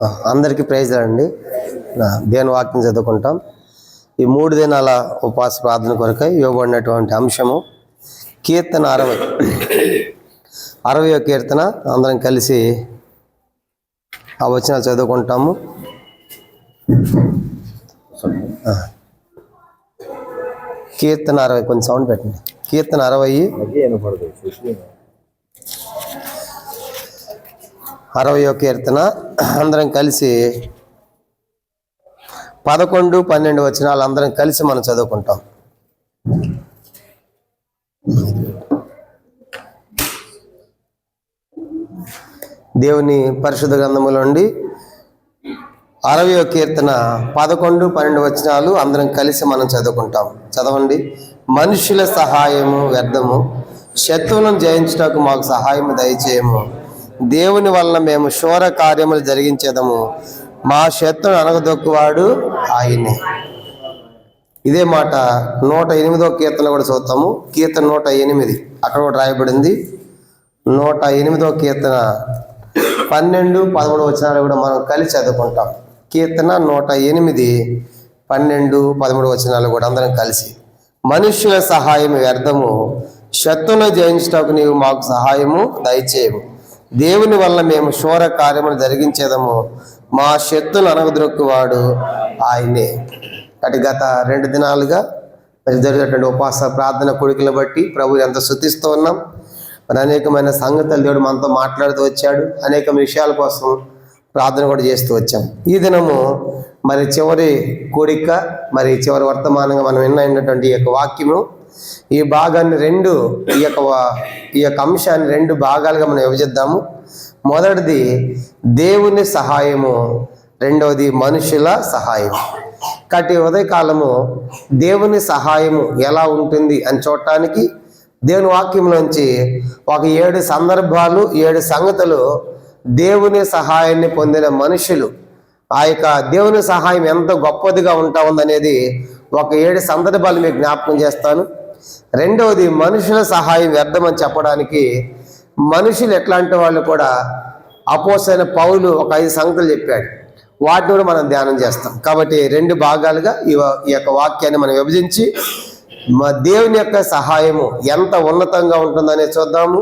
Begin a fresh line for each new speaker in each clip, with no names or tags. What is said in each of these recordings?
అందరికీ ప్రైజ్ అండి. దేవుని వాక్యం చదువుకుంటాం. ఈ 3 దినాల ఉపవాస ప్రార్థన కొరకై ఇవ్వబడినటువంటి అంశము కీర్తన 60వ కీర్తన. అందరం కలిసి ఆ వచనాలు చదువుకుంటాము. కీర్తన 60, కొంచెం సౌండ్ పెట్టండి. కీర్తన 60వ కీర్తన అందరం కలిసి 11, 12 వచనాలు అందరం కలిసి మనం చదువుకుంటాం. దేవుని పరిశుద్ధ గ్రంథములో నుండి 60వ కీర్తన 11, 12 వచనాలు అందరం కలిసి మనం చదువుకుంటాం. చదవండి. మనుషుల సహాయము వ్యర్థము, శత్రువులను జయించుటకు మాకు సహాయము దయచేయము. దేవుని వలన మేము శూర కార్యములు జరిగించేదము. మా శత్రువును అనగదొక్కువాడు ఆయనే. ఇదే మాట 108వ కీర్తన కూడా చూద్దాము. కీర్తన 108 అక్కడ కూడా రాయబడింది. 108వ కీర్తన 12, 13 వచనాలు కూడా మనం కలిసి చదువుకుంటాం. కీర్తన 108, 12, 13 వచనాలు కూడా అందరం కలిసి. మనుష్యుల సహాయం వ్యర్థము, శత్రువును జయించుటకు నీవు మాకు సహాయము దయచేయము. దేవుని వల్ల మేము శూర కార్యములు జరిగించేదము. మా శత్రువును అనగదొక్కువాడు ఆయనే. అటు గత 2 దినాలుగా జరిగేటువంటి ఉపవాస ప్రార్థన కోరికలు బట్టి ప్రభు ఎంత స్తుతిస్తూ ఉన్నాం. మరి అనేకమైన సంగతులు దేవుడు మనతో మాట్లాడుతూ వచ్చాడు. అనేక విషయాల కోసం ప్రార్థన కూడా చేస్తూ వచ్చాం. ఈ దినము మరి చివరి కోరిక, మరి చివరి వర్తమానంగా మనం విన్నటువంటి ఈ యొక్క వాక్యము, ఈ భాగాన్ని ఈ యొక్క అంశాన్ని 2 భాగాలుగా మనం విభజిద్దాము. మొదటిది దేవుని సహాయము, రెండవది మనుషుల సహాయం. కాబట్టి ఉదయకాలము దేవుని సహాయము ఎలా ఉంటుంది అని చూడటానికి దేవుని వాక్యంలోంచి ఒక 7 సందర్భాలు, 7 సంగతులు దేవుని సహాయాన్ని పొందిన మనుషులు, ఆ యొక్క దేవుని సహాయం ఎంత గొప్పదిగా ఉంటా ఉందనేది ఒక 7 సందర్భాలు మీకు జ్ఞాపకం చేస్తాను. రెండవది మనుషుల సహాయం వ్యర్థమని చెప్పడానికి మనుషులు ఎట్లాంటి వాళ్ళు కూడా అపోస్తలుడైన పౌలు ఒక 5 సంగతులు చెప్పాడు. వాటిని కూడా మనం ధ్యానం చేస్తాం. కాబట్టి 2 భాగాలుగా ఈ యొక్క వాక్యాన్ని మనం విభజించి దేవుని యొక్క సహాయము ఎంత ఉన్నతంగా ఉంటుందనేది చూద్దాము.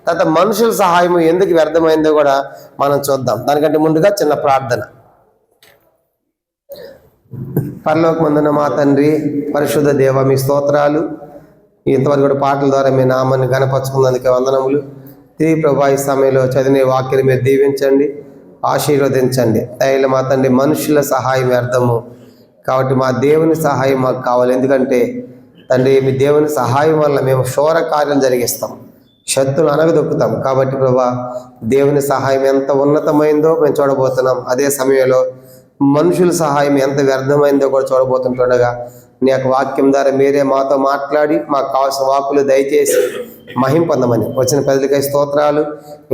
తర్వాత మనుషుల సహాయము ఎందుకు వ్యర్థమైందో కూడా మనం చూద్దాం. దానికంటే ముందుగా చిన్న ప్రార్థన. పరలోకమందున్న మా తండ్రి, పరిశుద్ధ దేవ, మీ స్తోత్రాలు. ఇంతవరకు కూడా పాటల ద్వారా మీ నామాన్ని ఘనపరచుకున్నందుకే వందనములు. తిరిగి ప్రభా ఈ సమయంలో చదివిన వాక్యాన్ని మీరు దీవించండి, ఆశీర్వదించండి. దయలో మా తండ్రి, మనుషుల సహాయం వ్యర్థము కాబట్టి మా దేవుని సహాయం మాకు కావాలి. ఎందుకంటే తండ్రి, మీ దేవుని సహాయం వల్ల మేము శూర కార్యం జరిగిస్తాం, శత్రువును అనగదొక్కుతాం. కాబట్టి ప్రభా, దేవుని సహాయం ఎంత ఉన్నతమైందో మేము చూడబోతున్నాం. అదే సమయంలో మనుషుల సహాయం ఎంత వ్యర్థమైందో కూడా చూడబోతుంటుండగా నీ యొక్క వాక్యం ద్వారా మీరే మాతో మాట్లాడి మాకు కావాల్సిన వాక్కులు దయచేసి మహిమ పొందమని, వచ్చిన ప్రజలకై స్తోత్రాలు.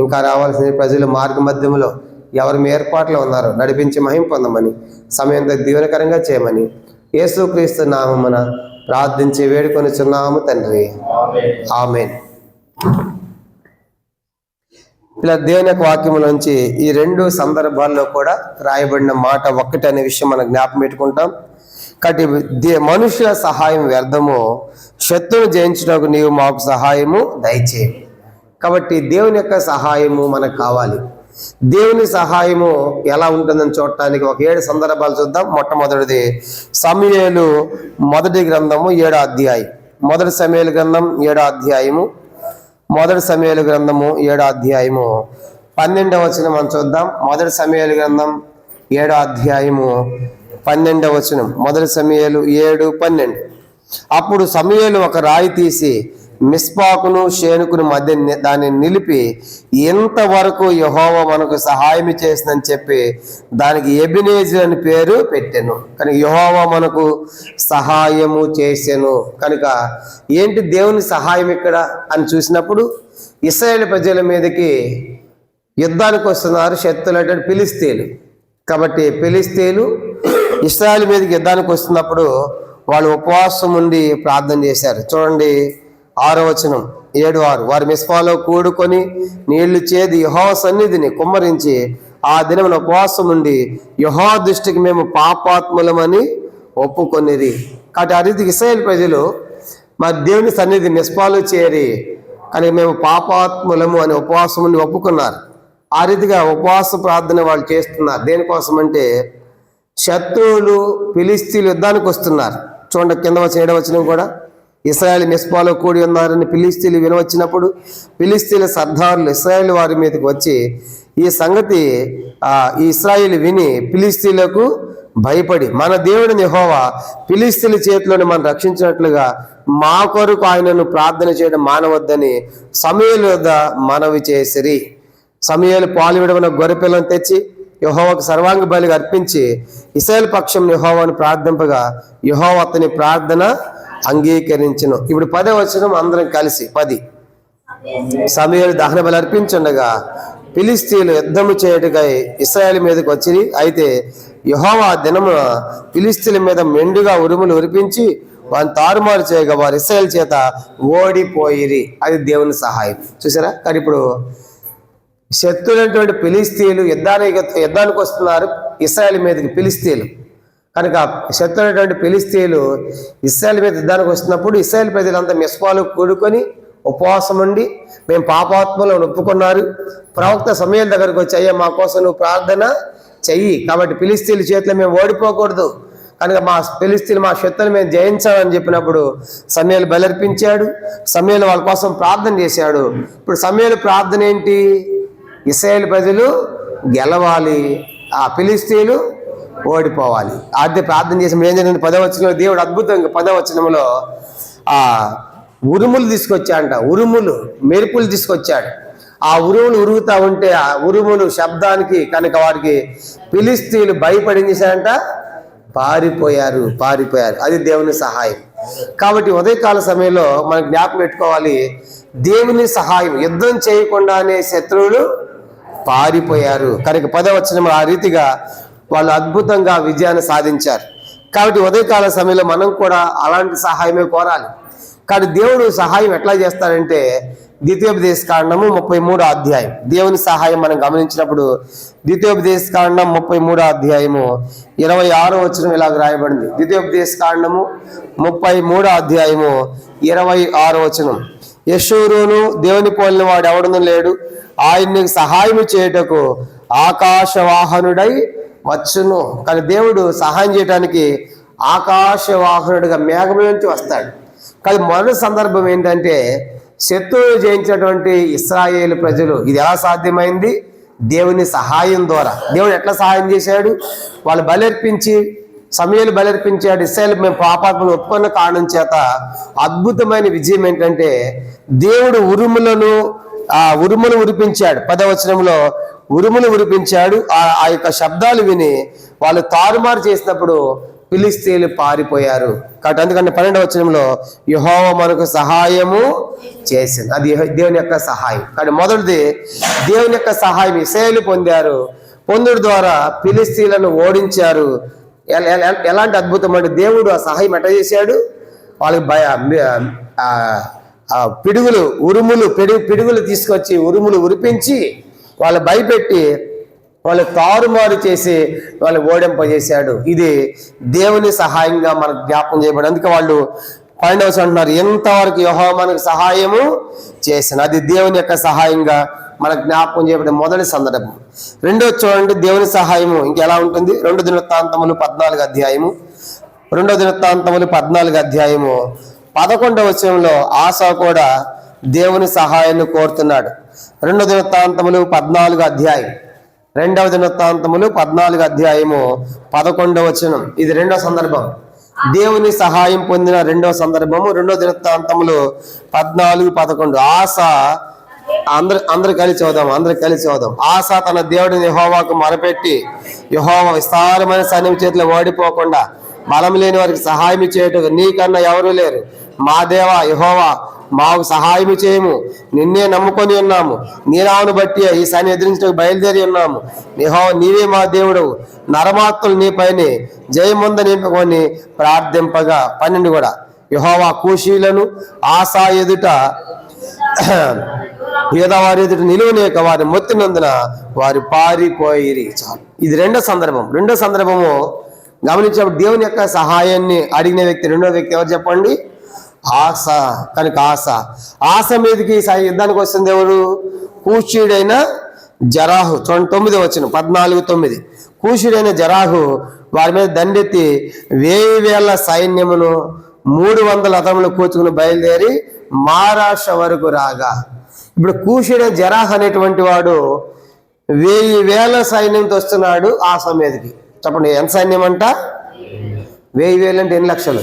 ఇంకా రావాల్సిన ప్రజలు మార్గ మధ్యంలో ఎవరు మీ ఏర్పాట్లో ఉన్నారో నడిపించి మహిమ పొందమని, సమయం దీవెనకరంగా చేయమని యేసుక్రీస్తు నామమున ప్రార్థించి వేడుకొనిచున్నాము తండ్రి, ఆమేన్. ఇలా దేవుని యొక్క వాక్యం నుంచి ఈ 2 సందర్భాల్లో కూడా రాయబడిన మాట ఒక్కటి అనే విషయం మనం జ్ఞాపకం పెట్టుకుంటాం. కాబట్టి మనుషుల సహాయం వ్యర్థము, శత్రువును జయించుటకు నీవు మాకు సహాయము దయచేయి. కాబట్టి దేవుని యొక్క సహాయము మనకు కావాలి. దేవుని సహాయము ఎలా ఉంటుందని చూడటానికి ఒక 7 సందర్భాలు చూద్దాం. మొట్టమొదటిది సమూయేలు మొదటి గ్రంథము 7వ అధ్యాయం. మొదటి సమూయేలు గ్రంథం 7వ అధ్యాయము. మొదటి సమూయేలు గ్రంథము 7వ అధ్యాయము 12వ వచనం మనం చూద్దాం. మొదటి సమూయేలు గ్రంథం 7వ అధ్యాయము 12వ వచనం. మొదటి సమూయేలు 7:12. అప్పుడు సమూయేలు ఒక రాయి తీసి మిస్పాకును షేనుకును మధ్య దాన్ని నిలిపి, ఇంతవరకు యెహోవా మనకు సహాయం చేసిందని చెప్పి దానికి ఎబెనేజర్ అని పేరు పెట్టెను. కనుక యెహోవా మనకు సహాయము చేసెను. కనుక ఏంటి దేవుని సహాయం ఇక్కడ అని చూసినప్పుడు, ఇశ్రాయేలు ప్రజల మీదకి యుద్ధానికి వస్తున్నారు శత్రువులు అంటే ఫిలిష్తీయులు. కాబట్టి ఫిలిష్తీయులు ఇశ్రాయేలు మీదకి యుద్ధానికి వస్తున్నప్పుడు వాళ్ళు ఉపవాసం ఉండి ప్రార్థన చేశారు. చూడండి 6వ వచనం, 7:6. వారు మిస్పాలో కూడుకొని నీళ్లు చేది యెహోవా సన్నిధిని కుమ్మరించి ఆ దినమున ఉపవాసం ఉండి యెహోవా దృష్టికి మేము పాపాత్ములమని ఒప్పుకొనిరి. కాబట్టి ఆ రీతికి ఇశ్రాయేలు ప్రజలు మరి దేవుని సన్నిధి నిష్పాలు చేరి కానీ మేము పాపాత్ములము అని ఉపవాసం ఉండి ఒప్పుకున్నారు. ఆ రీతిగా ఉపవాస ప్రార్థన వాళ్ళు చేస్తున్నారు. దేనికోసం అంటే శత్రువులు ఫిలిష్తీయులు యుద్ధానికి వస్తున్నారు. చూడండి కింద వచ్చిన 7వ వచనం కూడా, ఇశ్రాయేలు మిస్పాలో కూడి ఉన్నారని ఫిలిష్తీయులు వినవచ్చినప్పుడు ఫిలిష్తీయుల సర్దారులు ఇశ్రాయేలు వారి మీదకి వచ్చి ఈ సంగతి ఈ ఇశ్రాయేలు విని ఫిలిష్తీయులకు భయపడి మన దేవుడిని యెహోవా ఫిలిష్తీయుల చేతిలోని మనం రక్షించినట్లుగా మా కొరకు ఆయనను ప్రార్థన చేయడం మానవద్దని సమూయేలు వద్ద మనవి చేసిరి. సమూయేలు పాలు విడవన గొర్రెపిల్లను తెచ్చి యెహోవాకు సర్వాంగ బలిగా అర్పించి ఇశ్రాయేలు పక్షం యెహోవాను ప్రార్థింపగా యెహోవా అతని ప్రార్థన అంగీకరించును. ఇప్పుడు 10వ వచనం అందరం కలిసి 10. సమూయేలు దహన బలి అర్పించుండగా ఫిలిష్తీయులు యుద్ధము చేయుటకై ఇశ్రాయేలు మీదకి వచ్చిరి. అయితే యెహోవా దినమున ఫిలిష్తీయుల మీద మెండుగా ఉరుములు ఉరిపించి వారిని తారుమారు చేయగా వారు ఇశ్రాయేలు చేత ఓడిపోయిరి. అది దేవుని సహాయం. చూసారా? కానీ ఇప్పుడు శత్రులైనటువంటి ఫిలిష్తీయులు యుద్ధానికి వస్తున్నారు ఇశ్రాయేలు మీదకి ఫిలిష్తీయులు. కనుక శత్రులైనటువంటి ఫిలిష్తీయులు ఇశ్రాయేలు మీద యుద్ధానికి వస్తున్నప్పుడు ఇశ్రాయేలు ప్రజలంతా మిస్పాలు కూడుకొని ఉపవాసం ఉండి మేము పాపాత్మలను ఒప్పుకున్నారు. ప్రవక్త సమూయేలు దగ్గరకు వచ్చి అయ్యా మా కోసం నువ్వు ప్రార్థన చెయ్యి, కాబట్టి ఫిలిష్తీయుల చేతిలో మేము ఓడిపోకూడదు, కనుక మా ఫిలిష్తీయులు మా శత్రువులు మేము జయించాలని చెప్పినప్పుడు సమూయేలు బలర్పించాడు. సమూయేలు వాళ్ళ కోసం ప్రార్థన చేశాడు. ఇప్పుడు సమూయేలు ప్రార్థన ఏంటి? ఇశ్రాయేలు ప్రజలు గెలవాలి, ఆ ఫిలిష్తీయులు ఓడిపోవాలి. ఆద్య ప్రార్థన చేసి ఏం జరిగింది? 10వ వచనంలో దేవుడు అద్భుతంగా 10వ వచనంలో ఉరుములు తీసుకొచ్చాడంట. ఉరుములు మెరుపులు తీసుకొచ్చాడు. ఆ ఉరుములు ఉరుగుతూ ఉంటే ఆ ఉరుములు శబ్దానికి కనుక వారికి ఫిలిష్తీయులు భయపడి చేశారంట, పారిపోయారు. అది దేవుని సహాయం. కాబట్టి ఉదయకాల సమయంలో మనం జ్ఞాపకం పెట్టుకోవాలి, దేవుని సహాయం. యుద్ధం చేయకుండానే శత్రువులు పారిపోయారు. కనుక 10వ వచనం ఆ రీతిగా వాళ్ళు అద్భుతంగా విజయాన్ని సాధించారు. కాబట్టి ఉదయకాల సమయంలో మనం కూడా అలాంటి సహాయమే కోరాలి. కానీ దేవుడు సహాయం ఎట్లా చేస్తాడంటే ద్వితీయోపదేశకాండము 33వ అధ్యాయం దేవుని సహాయం మనం గమనించినప్పుడు ద్వితీయోపదేశకాండం 33వ అధ్యాయము 26వ వచనం ఇలాగ రాయబడింది. ద్వితీయోపదేశకాండము 33వ అధ్యాయము 26వ వచనం, యెషూరును దేవుని పోలిన వాడు ఎవడను లేడు, ఆయన్ని సహాయం చేయుటకు ఆకాశవాహనుడై వచ్చును. కానీ దేవుడు సహాయం చేయడానికి ఆకాశవాహనుడిగా మేఘం నుంచి వస్తాడు. కానీ మొదటి సందర్భం ఏంటంటే శత్రువులు జయించినటువంటి ఇశ్రాయేలు ప్రజలు. ఇది ఎలా సాధ్యమైంది? దేవుని సహాయం ద్వారా. దేవుడు ఎట్లా సహాయం చేశాడు? వాళ్ళు బలర్పించి సమూయేలు బలర్పించాడు. ఇశ్రాయేలు మేము పాపాత్మను ఒప్పుకున్న కారణం చేత అద్భుతమైన విజయం ఏంటంటే దేవుడు ఉరుములు ఉరిపించాడు. 10వ వచనంలో ఉరుములు ఉరిపించాడు. ఆ యొక్క శబ్దాలు విని వాళ్ళు తారుమారు చేసినప్పుడు ఫిలిష్తీయులు పారిపోయారు. కాబట్టి అందుకని 12వ వచనంలో యెహోవా మనకు సహాయము చేసింది. అది దేవుని యొక్క సహాయం. కానీ మొదటిది దేవుని యొక్క సహాయం ఇశ్రాయేలు పొందారు. పొందుడు ద్వారా ఫిలిష్తీయులను ఓడించారు. ఎలాంటి అద్భుతం అంటే దేవుడు ఆ సహాయం ఎట్లా చేశాడు? వాళ్ళకి పిడుగులు తీసుకొచ్చి ఉరుములు ఉరిపించి వాళ్ళు భయపెట్టి వాళ్ళు తారుమారు చేసి వాళ్ళు ఓడింపజేశాడు. ఇది దేవుని సహాయంగా మనకు జ్ఞాపకం చేయబడి. అందుకే వాళ్ళు 12వ వచనం అంటున్నారు, ఎంతవరకు యెహోవా మనకు సహాయము చేసిన. అది దేవుని యొక్క సహాయంగా మనకు జ్ఞాపకం చేయబడిన మొదటి సందర్భం. రెండోది చూడండి, దేవుని సహాయము ఇంకెలా ఉంటుంది? 2 దినవృత్తాంతములు 14వ అధ్యాయము 2 దినవృత్తాంతములు 14వ అధ్యాయము 11వ వచనంలో ఆసా కూడా దేవుని సహాయాన్ని కోరుతున్నాడు. 2 దినవృత్తాంతములు 14వ అధ్యాయం 2వ దినవృత్తాంతములు 14వ అధ్యాయము 11వ వచనం. ఇది రెండో సందర్భం. దేవుని సహాయం పొందిన రెండో సందర్భము 2వ దినవృత్తాంతములు 14-11. ఆసా అందరు కలిసి చదువుదాం. ఆసా తన దేవుడిని యెహోవాకు మొరపెట్టి యెహోవా విస్తారమైన సైన్యం చేతిలో ఓడిపోకుండా బలం లేని వారికి సహాయం చేయటం నీకన్నా ఎవరూ లేరు. మా దేవా యెహోవా మాకు సహాయం చేయము, నిన్నే నమ్ముకొని ఉన్నాము, నీ నామమును బట్టి ఈ సైన్యం ఎదిరించడానికి బయలుదేరి ఉన్నాము. యెహోవా నీవే మా దేవుడు, నరమాత్రులు నీపైనే జయముంద నింపుకొని ప్రార్థింపగా. 12 కూడా యెహోవా కూషీలను ఆసా ఎదుట యోధా వారి ఎదుట నిలువనేక వారి మొత్తినందున వారు పారిపోయిరి. చాలు. ఇది రెండో సందర్భము గమనించినప్పుడు దేవుని యొక్క సహాయాన్ని అడిగిన వ్యక్తి రెండో వ్యక్తి ఎవరు చెప్పండి? ఆస. కనుక ఆస మీదకి యుద్ధానికి వస్తుంది ఎవరు? కూషీయుడైన జరాహు. చూడండి 14:9 కూషీయుడైన జరాహు వారి మీద దండెత్తి 1000 సైన్యమును 300 రథములు కూర్చుకుని బయలుదేరి మహారాష్ట్ర వరకు రాగా, ఇప్పుడు కూషీయుడైన జరాహు అనేటువంటి వాడు 1000 సైన్యంతో వస్తున్నాడు ఆస మీదకి. చెప్పండి, ఎంత సైన్యం అంట? 1000 అంటే ఎన్ని లక్షలు?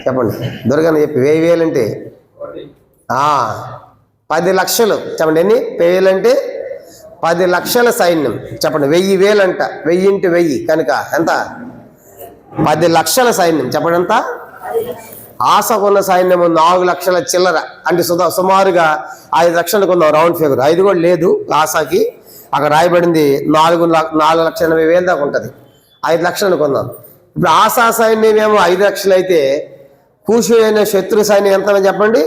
చెప్పండి, దుర్గానే చెప్పి. 1000 అంటే 10 లక్షలు. చెప్పండి, ఎన్ని? 1000 అంటే 10 లక్షల సైన్యం. చెప్పండి, 1000 అంట. 1000 × 1000 కనుక ఎంత? 10 లక్షల సైన్యం. చెప్పండి ఎంత? ఆసకున్న సైన్యం 4 లక్షల చిల్లర. అంటే సుమారుగా 5 లక్షలకు ఉందాం, రౌండ్ ఫిగర్. 5 కూడా లేదు ఆసాకి, అక్కడ రాయబడింది 4,80,000 దాకా ఉంటుంది. 5 లక్షలు కొందాం. ఇప్పుడు ఆసా సైన్యం ఏమో 5 లక్షలు అయితే కూషీయుడైన శత్రు సైన్యం ఎంతని చెప్పండి?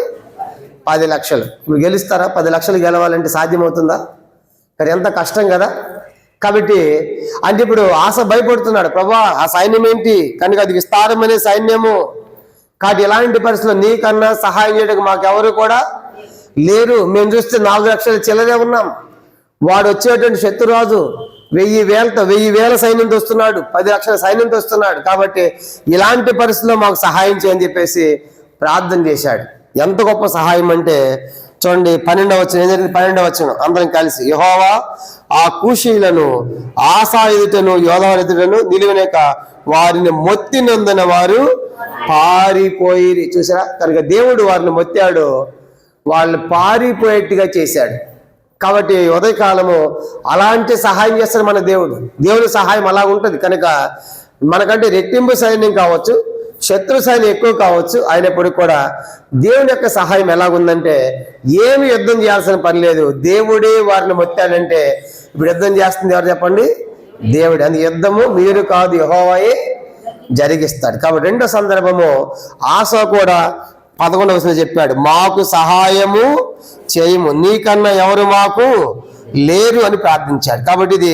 10 లక్షలు. ఇప్పుడు గెలుస్తారా? 10 లక్షలు గెలవాలంటే సాధ్యమవుతుందా? మరి ఎంత కష్టం కదా. కాబట్టి అంటే ఇప్పుడు ఆస భయపడుతున్నాడు, ప్రభా ఆ సైన్యం ఏంటి? కనుక అది విస్తారమైన సైన్యము. కాబట్టి ఎలాంటి పరిస్థితుల్లో నీకన్నా సహాయం చేయడానికి మాకెవరు కూడా లేరు. మేము చూస్తే 4 లక్షల చిల్లరే ఉన్నాం. వాడు వచ్చేటువంటి శత్రురాజు 1000 సైన్యంతో వస్తున్నాడు, 10 లక్షల సైన్యంతో వస్తున్నాడు. కాబట్టి ఇలాంటి పరిస్థితుల్లో మాకు సహాయం చేయని చెప్పేసి ప్రార్థన చేశాడు. ఎంత గొప్ప సహాయం అంటే చూడండి 12వ వచనం. ఏం జరిగింది? 12వ వచనం అందరం కలిసి, యెహోవా ఆ కూషీయులను ఆసా ఎదుటను యోధా ఎదుటను నిలువనేక వారిని మొత్తినందున వారు పారిపోయిరి. చూసారా? కనుక దేవుడు వారిని మొత్తాడు, వాళ్ళు పారిపోయేట్టుగా చేశాడు. కాబట్టి ఉదయకాలము అలాంటి సహాయం చేస్తాడు మన దేవుడు. దేవుని సహాయం అలా ఉంటుంది. కనుక మనకంటే రెట్టింపు సైన్యం కావచ్చు, శత్రు సైన్యం ఎక్కువ కావచ్చు, అయినప్పటికీ కూడా దేవుని యొక్క సహాయం ఎలాగుందంటే ఏమి యుద్ధం చేయాల్సిన పని లేదు. దేవుడే వారిని మొత్తాడంటే ఇప్పుడు యుద్ధం చేస్తుంది ఎవరు చెప్పండి? దేవుడు. అది యుద్ధము మీరు కాదు, యెహోవాయే జరిగిస్తాడు. కాబట్టి రెండో సందర్భము ఆస కూడా 11వ వచనంలో చెప్పాడు, మాకు సహాయము చేయము, నీకన్నా ఎవరు మాకు లేరు అని ప్రార్థించాడు. కాబట్టి ఇది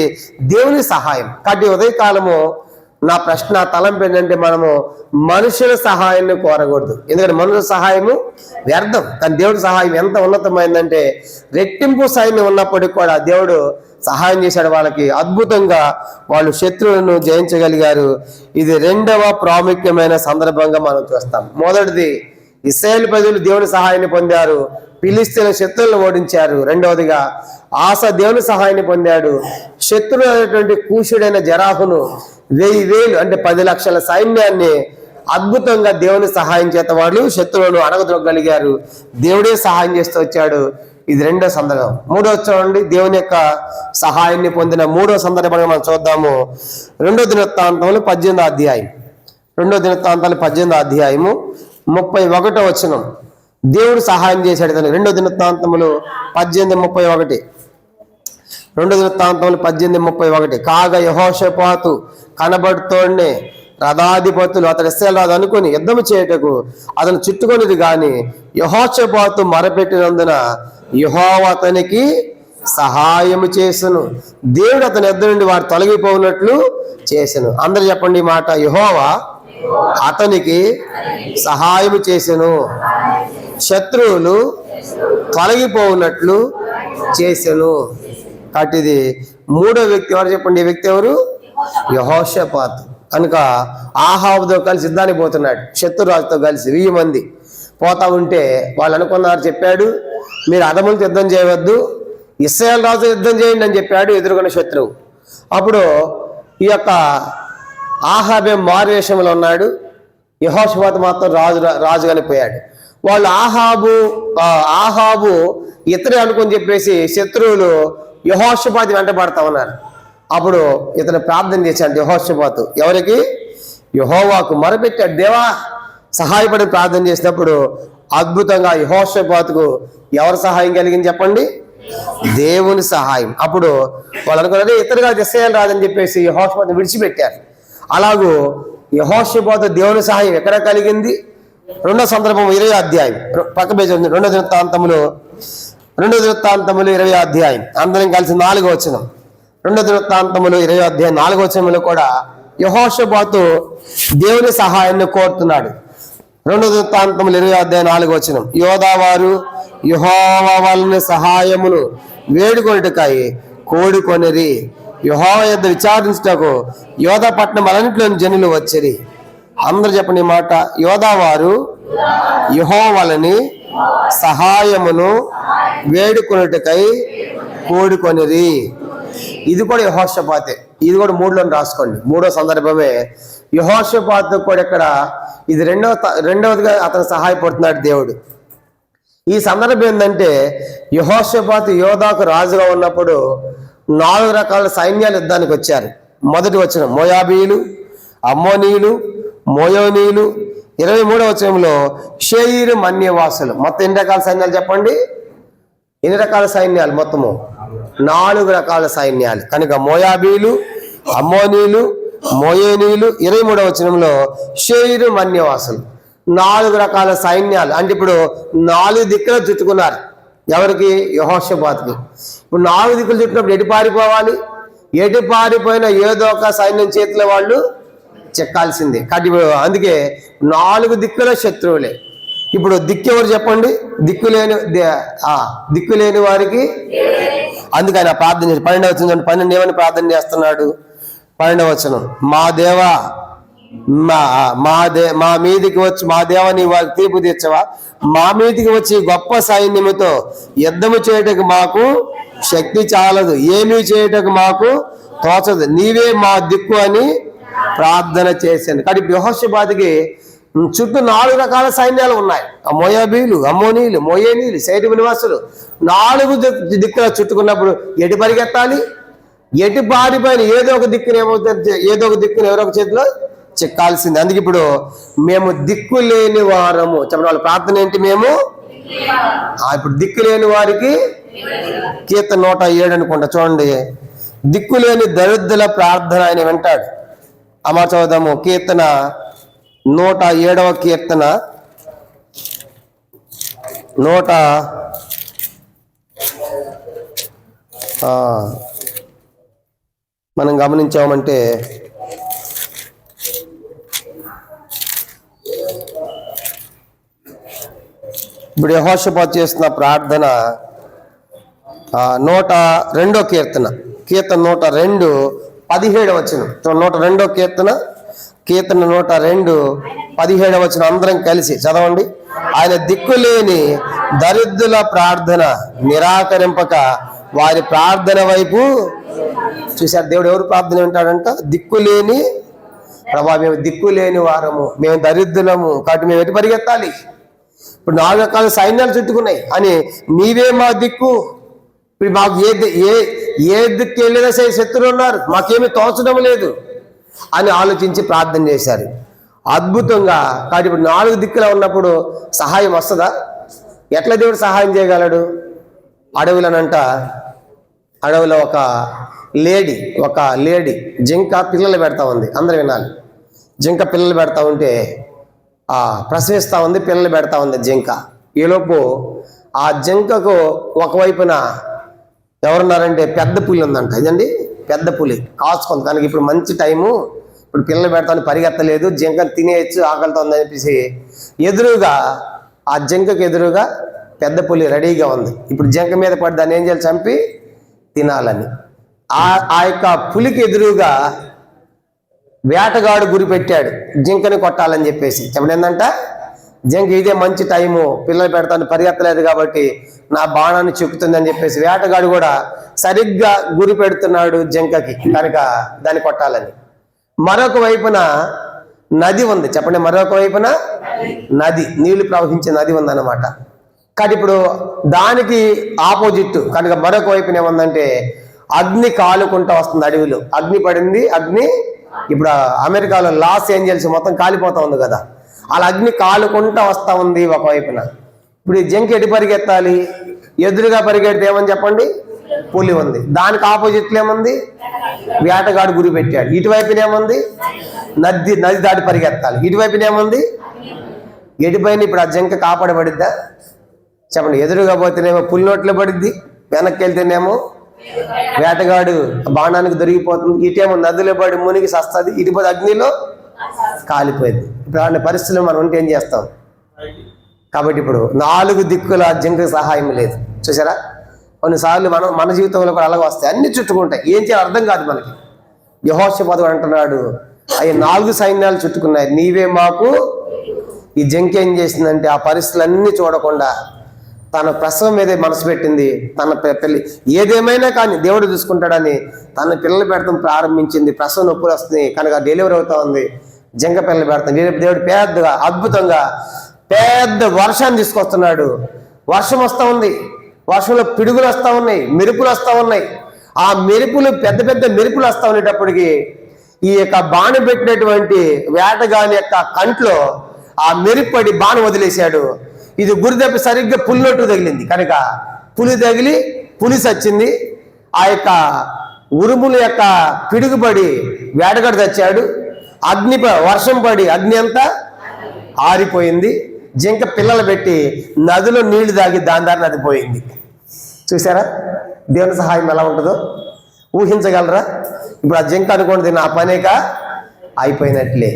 దేవుని సహాయం. కాబట్టి ఉదయకాలము నా ప్రశ్న తలంపు ఏంటంటే మనము మనుషుల సహాయాన్ని కోరకూడదు. ఎందుకంటే మనుషుల సహాయము వ్యర్థం. కానీ దేవుడి సహాయం ఎంత ఉన్నతమైందంటే రెట్టింపు సైన్యం ఉన్నప్పటికీ కూడా దేవుడు సహాయం చేశాడు వాళ్ళకి. అద్భుతంగా వాళ్ళు శత్రువులను జయించగలిగారు. ఇది రెండవ ప్రాముఖ్యమైన సందర్భంగా మనం చూస్తాం. మొదటిది ఇశ్రాయేలు ప్రజలు దేవుని సహాయాన్ని పొందారు, ఫిలిష్తీయుల శత్రువులను ఓడించారు. రెండవదిగా ఆస దేవుని సహాయాన్ని పొందాడు, శత్రువు అయినటువంటి కూషుడైన జరాహును 1000 అంటే 10 లక్షల సైన్యాన్ని అద్భుతంగా దేవుని సహాయం చేత వాళ్ళు శత్రువులను అణగదొక్కగలిగారు. దేవుడే సహాయం చేస్తూ వచ్చాడు. ఇది రెండో సందర్భం. మూడో చూడండి, దేవుని యొక్క సహాయాన్ని పొందిన మూడో సందర్భంగా మనం చూద్దాము. 2వ దినవృత్తాంతములు 18వ అధ్యాయం. 2వ దినవృత్తాంతాలు 18వ అధ్యాయము 31వ వచనం. దేవుడు సహాయం చేశాడు. 2వ దినవృత్తాంతములు 18:31. 2వ దినవృత్తాంతములు 18:31. కాగా యెహోషాపాతు కనబడుతోనే రథాధిపతులు అతడు ఇశ్రాయేలు రాజు అనుకుని యుద్ధము చేయుటకు అతను చుట్టుకొనిది గాని యెహోషాపాతు మొరపెట్టినందున యెహోవా అతనికి సహాయము చేసెను. దేవుడు అతని యుద్ధ నుండి వారు తొలగిపోయినట్లు చేసెను. అందరూ చెప్పండి ఈ మాట, యెహోవా అతనికి సహాయము చేసెను, శత్రువులు తొలగిపోయినట్లు చేసెను. కాబట్టి ఇది మూడో వ్యక్తి ఎవరు చెప్పండి? ఈ వ్యక్తి ఎవరు? యెహోషాపాతు. కనుక ఆహాబుతో కలిసి యుద్ధానికి పోతున్నాడు, శత్రురాజుతో కలిసి 1000 మంది పోతా ఉంటే వాళ్ళు అనుకున్నారు, చెప్పాడు మీరు అదములతో యుద్ధం చేయవద్దు, ఇశ్రాయేలు రాజు యుద్ధం చేయండి అని చెప్పాడు ఎదుర్కొన్న శత్రువు. అప్పుడు ఈ యొక్క ఆహాబే మారువేషంలో ఉన్నాడు, యెహోషాపాతు మాత్రం రాజుగానే పోయాడు. వాళ్ళు ఆహాబు ఇతరే అనుకుని చెప్పేసి శత్రువులు యెహోషాపాతు వెంట పడతా ఉన్నారు. అప్పుడు ఇతను ప్రార్థన చేశాడు యెహోషాపాతు. ఎవరికి? యెహోవాకు మొరపెట్టాడు, దేవా సహాయపడి ప్రార్థన చేసినప్పుడు అద్భుతంగా యెహోషాపాతుకు ఎవరు సహాయం కలిగింది చెప్పండి? దేవుని సహాయం. అప్పుడు వాళ్ళు అనుకున్నది ఇతరుగా ఇశ్రాయేలు రాజని చెప్పేసి యెహోషాపాతును విడిచిపెట్టారు. అలాగూ యెహోషాపాతు దేవుని సహాయం ఎక్కడ కలిగింది? 2వ సందర్భం 20వ అధ్యాయం పక్క పేజీ ఉంది. 2వ దినవృత్తాంతములు రెండో దినవృత్తాంతములు 20వ అధ్యాయం అందరం కలిసి 4వ వచనం. రెండో దినవృత్తాంతములు 20వ అధ్యాయం 4వ వచనంలో కూడా యెహోషాపాతు దేవుని సహాయాన్ని కోరుతున్నాడు. రెండో దినవృత్తాంతములు 20వ అధ్యాయం 4వ వచనం. యోధావారు యెహోవా వలన సహాయమును వేడుకొనుటకై కోడుకొనిరి. యెహోవా యొద్ద విచారించుటకు యోధా పట్టణం అన్నింటిలోని జనులు వచ్చిరి. అందరూ చెప్పండి ఈ మాట. యోధావారు యెహోవా వలని సహాయమును వేడుకొనుటకై కోడుకొనిరి. ఇది కూడా యెహోషాపాతే. ఇది కూడా 3లో రాసుకోండి. 3వ సందర్భమే యెహోషాపాతు కూడా ఇక్కడ ఇది రెండవదిగా అతను సహాయపడుతున్నాడు దేవుడు. ఈ సందర్భం ఏంటంటే యెహోషాపాతు యోధాకు రాజుగా ఉన్నప్పుడు 4 రకాల సైన్యాలు యుద్ధానికి వచ్చారు. మొదటి వచనం మోయాబీయులు, అమ్మోనీయులు, మోయోనీయులు. 23వ వచనంలో షేయిరు మన్యవాసులు. మొత్తం ఎన్ని రకాల సైన్యాలు చెప్పండి? ఎన్ని రకాల సైన్యాలు? మొత్తము 4 రకాల సైన్యాలు. కనుక మోయాబీలు, అమ్మోనీయులు, మోయోనీయులు. 23వ వచనంలో షేయిరు మన్యవాసులు. 4 రకాల సైన్యాలు. అంటే ఇప్పుడు 4 దిక్కులు చుట్టుకున్నారు. ఎవరికి? యెహోషాపాతుకి. ఇప్పుడు 4 దిక్కులు చుట్టినప్పుడు ఎటు పారిపోవాలి? ఎటు పారిపోయినా ఏదో ఒక సైన్యం చేతిలో వాళ్ళు చెక్కాల్సిందే. కాబట్టి ఇప్పుడు అందుకే 4 దిక్కుల శత్రువులే. ఇప్పుడు దిక్కు ఎవరు చెప్పండి? దిక్కు లేని వారికి. అందుకే ఆయన ప్రార్థన చేసి 12వ వచనం 12 ఏమని ప్రార్థన చేస్తున్నాడు? 12వ వచనం, మా దేవా మా మీదికి వచ్చి, మా దేవా నీ వారికి తీర్పు తీర్చవా? మా మీదికి వచ్చి గొప్ప సైన్యముతో యుద్ధము చేయటకు మాకు శక్తి చాలదు, ఏమీ చేయటకు మాకు తోచదు, నీవే మా దిక్కు అని ప్రార్థన చేశాను. కాబట్టి ఇప్పుడు యెహోషాపాతుకి చుట్టూ 4 రకాల సైన్యాలు ఉన్నాయి. మోయాబీలు, అమ్మోనీయులు, మోయేనీయులు, సైటు నివాసులు. 4 దిక్కుల చుట్టుకున్నప్పుడు ఎటు పరిగెత్తాలి? ఎటు పారిపోయిన ఏదో ఒక దిక్కుని ఏమవుతుంది? ఏదో ఒక దిక్కుని ఎవరో ఒక చేతిలో చెక్కాల్సింది. అందుకే ఇప్పుడు మేము దిక్కు లేని వారము చెప్పండి. వాళ్ళ ప్రార్థన ఏంటి? మేము ఇప్పుడు దిక్కు లేని వారికి. కీర్తన 107 అనుకుంటా చూడండి. దిక్కు లేని దరిద్రుల ప్రార్థన ఆయన వింటాడు. అమ్మా చదువుదాము. కీర్తన 107వ కీర్తన 100 మనం గమనించామంటే ఇప్పుడు యెహోషాపాతు చేస్తున్న ప్రార్థన 102వ కీర్తన 102 17వ వచనం. 102వ కీర్తన 102 17వ వచనం అందరం కలిసి చదవండి. ఆయన దిక్కులేని దరిద్రుల ప్రార్థన నిరాకరింపక వారి ప్రార్థన వైపు చూశారు. దేవుడు ఎవరు ప్రార్థన వింటాడంట? దిక్కులేని. ప్రభా మేము దిక్కులేని వారము, మేము దరిద్రులము, కాబట్టి మేము ఎటు పరిగెత్తాలి? ఇప్పుడు 4 రకాల సైన్యాలు చుట్టుకున్నాయి అని నీవే మా దిక్కు. ఇప్పుడు మాకు ఏ దిక్కు వెళ్ళినా సరే శత్రువులు ఉన్నారు, మాకేమీ తోచడం లేదు అని ఆలోచించి ప్రార్థన చేశారు. అద్భుతంగా. కాబట్టి ఇప్పుడు 4 దిక్కులా ఉన్నప్పుడు సహాయం వస్తుందా? ఎట్లా దేవుడు సహాయం చేయగలడు? అడవిలో ఒక లేడీ జింక పిల్లలు పెడతా ఉంది. అందరూ వినాలి. జింక పిల్లలు పెడతా ఉంటే ప్రసవిస్తూ ఉంది, పిల్లలు పెడతా ఉంది జింక. ఈలోపు ఆ జింకకు ఒకవైపున ఎవరున్నారంటే పెద్ద పులి ఉందంట. ఇదండి పెద్ద పులి కాచుకుంది. కనుక ఇప్పుడు మంచి టైము, ఇప్పుడు పిల్లలు పెడతాను, పరిగెత్తలేదు, జింకను తినేయచ్చు, ఆకలితో ఉందని చెప్పేసి ఎదురుగా ఆ జింకకు ఎదురుగా పెద్ద పులి రెడీగా ఉంది. ఇప్పుడు జింక మీద పడి దాన్ని ఏం చేయాలి? చంపి తినాలని. ఆ యొక్క పులికి ఎదురుగా వేటగాడు గురి పెట్టాడు జింకని కొట్టాలని చెప్పేసి. చెప్పండి ఏంటంట? జింక ఇదే మంచి టైము, పిల్లలు పెడతాను, పరిగెత్తలేదు కాబట్టి నా బాణాన్ని చెక్కుతుందని చెప్పేసి వేటగాడు కూడా సరిగ్గా గురి పెడుతున్నాడు జింకకి, కనుక దాన్ని కొట్టాలని. మరొక వైపున నది ఉంది. చెప్పండి, మరొక వైపున నది, నీళ్లు ప్రవహించే నది ఉందన్నమాట. కానీ ఇప్పుడు దానికి ఆపోజిట్ కనుక మరొక వైపున ఏముందంటే అగ్ని కాలుకుంటూ వస్తుంది. అడవిలో అగ్ని పడింది. అగ్ని ఇప్పుడు అమెరికాలో లాస్ ఏంజల్స్ మొత్తం కాలిపోతా ఉంది కదా, అలా అగ్ని కాలుకుంటూ వస్తూ ఉంది ఒకవైపున. ఇప్పుడు ఈ జింక ఎటు పరిగెత్తాలి? ఎదురుగా పరిగెడితే ఏమని చెప్పండి? పులి ఉంది. దానికి ఆపోజిట్లో ఏముంది? వేటగాడు గురి పెట్టాడు. ఇటువైపున ఏముంది? నది దాటి పరిగెత్తాలి. ఇటువైపున ఏముంది? ఎటుపైన ఇప్పుడు ఆ జింక కాపాడబడిద్దా? చెప్పండి. ఎదురుగా పోతేనేమో పులి నోట్లో పడిద్ది, వెనక్కి వెళ్తేనేమో వేటగాడు బాణానికి దొరికిపోతుంది, ఇటేమో నదిలో పడి మునిగి సస్తుంది, ఇటు పోతే అగ్నిలో కాలిపోయింది. ఇప్పుడు అలాంటి పరిస్థితులు మనం ఉంటే ఏం చేస్తాం? కాబట్టి ఇప్పుడు 4 దిక్కుల జింకకు సహాయం లేదు. చూసారా, కొన్నిసార్లు మన జీవితంలో కూడా అలాగే వస్తాయి, అన్ని చుట్టుకుంటాయి, ఏం చేయాలో అర్థం కాదు మనకి. యెహోషాపాతు అంటున్నాడు, అవి 4 సైన్యాలు చుట్టుకున్నాయి, నీవే మాకు. ఈ జింక ఏం చేసిందంటే ఆ పరిస్థితులన్నీ చూడకుండా తన ప్రసవం మీదే మనసు పెట్టింది. తన పెళ్లి ఏదేమైనా కానీ దేవుడు చూసుకుంటాడని తన పిల్లలు పెడతాం ప్రారంభించింది. ప్రసవ నొప్పులు వస్తున్నాయి కనుక డెలివరీ అవుతా ఉంది, జింక పిల్లలు పెడతాం. దేవుడు పెద్దగా అద్భుతంగా పెద్ద వర్షాన్ని తీసుకొస్తున్నాడు. వర్షం వస్తూ ఉంది, వర్షంలో పిడుగులు వస్తూ ఉన్నాయి, మెరుపులు వస్తూ ఉన్నాయి. ఆ మెరుపులు పెద్ద పెద్ద మెరుపులు వస్తూ ఉండేటప్పటికి ఈ యొక్క బాణం పెట్టినటువంటి వేటగాని యొక్క కంట్లో ఆ మెరుపడి బాణం వదిలేశాడు. ఇది గురి తప్పి సరిగ్గా పులి నోటు తగిలింది కనుక పులి తగిలి పులి చచ్చింది. ఆ యొక్క ఉరుముల యొక్క పిడుగుపడి వేటగాడు చచ్చాడు. వర్షం పడి అగ్ని అంతా ఆరిపోయింది. జింక పిల్లలు పెట్టి నదిలో నీళ్లు తాగి దాని దారి నది పోయింది. చూసారా దేవుని సహాయం ఎలా ఉంటుందో ఊహించగలరా? ఇప్పుడు ఆ జింక అనుకోండి నా పనేక అయిపోయినట్లే.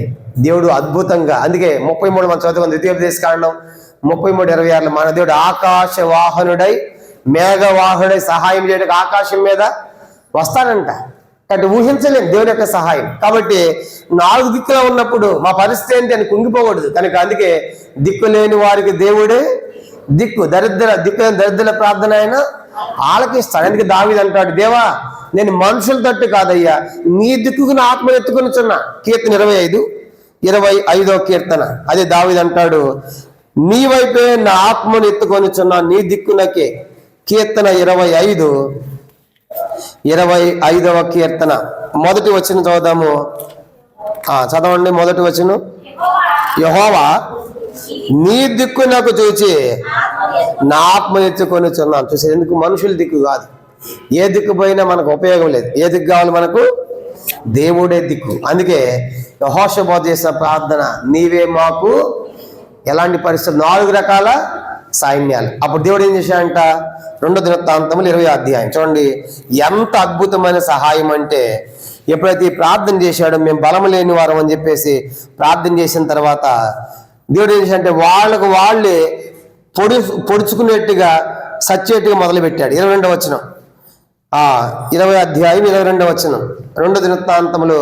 దేవుడు అద్భుతంగా, అందుకే 33 మనం చదువుకుంది ద్వితీయోపదేశకాండం 33:26 మన దేవుడు ఆకాశ వాహనుడై మేఘవాహనుడై సహాయం చేయడానికి ఆకాశం మీద వస్తాడంట. అంటే ఊహించలేం దేవుని యొక్క సహాయం. కాబట్టి 4 దిక్కులో ఉన్నప్పుడు మా పరిస్థితి ఏంటి అని కుంగిపోకూడదు కనుక అందుకే దిక్కు లేని వారికి దేవుడే దిక్కు. దరిద్ర ప్రార్థన అయినా ఆలకిస్తాడు. అందుకే దావీదు అంటాడు, దేవా నేను మనుషుల తట్టు కాదయ్యా, నీ దిక్కుకు నా ఆత్మను ఎత్తుకొనిచున్నా. కీర్తన 25వ కీర్తన. అదే దావీదు అంటాడు, నీ వైపే నా ఆత్మను ఎత్తుకొనిచున్నా, నీ దిక్కునకే. కీర్తన 25వ కీర్తన మొదటి వచనం చదువుదాము. చదవండి మొదటి వచనం. యెహోవా నీ దిక్కు నాకు చూచి నా ఆత్మ ఎత్తుకొనిచున్నాను. చూసి ఎందుకు? మనుషుల దిక్కు కాదు. ఏ దిక్కు పోయినా మనకు ఉపయోగం లేదు. ఏ దిక్కు కావాలి మనకు? దేవుడే దిక్కు. అందుకే యెహోషాపాతు చేసిన ప్రార్థన, నీవే మాకు. ఎలాంటి పరిస్థితులు? 4 రకాల సైన్యాలు. అప్పుడు దేవుడు ఏం చేశాడంట? 2 దినవృత్తాంతములు 20వ అధ్యాయం చూడండి. ఎంత అద్భుతమైన సహాయం అంటే, ఎప్పుడైతే ఈ ప్రార్థన చేశాడో మేము బలం లేని వారం అని చెప్పేసి ప్రార్థన చేసిన తర్వాత దేవుడు ఏం చేశాడంటే వాళ్ళకు వాళ్ళే పొడుచుకునేట్టుగా సచ్చేట్టుగా మొదలుపెట్టాడు. 22వ వచనం, 20వ అధ్యాయం 22వ వచనం. 2 దినవృత్తాంతములు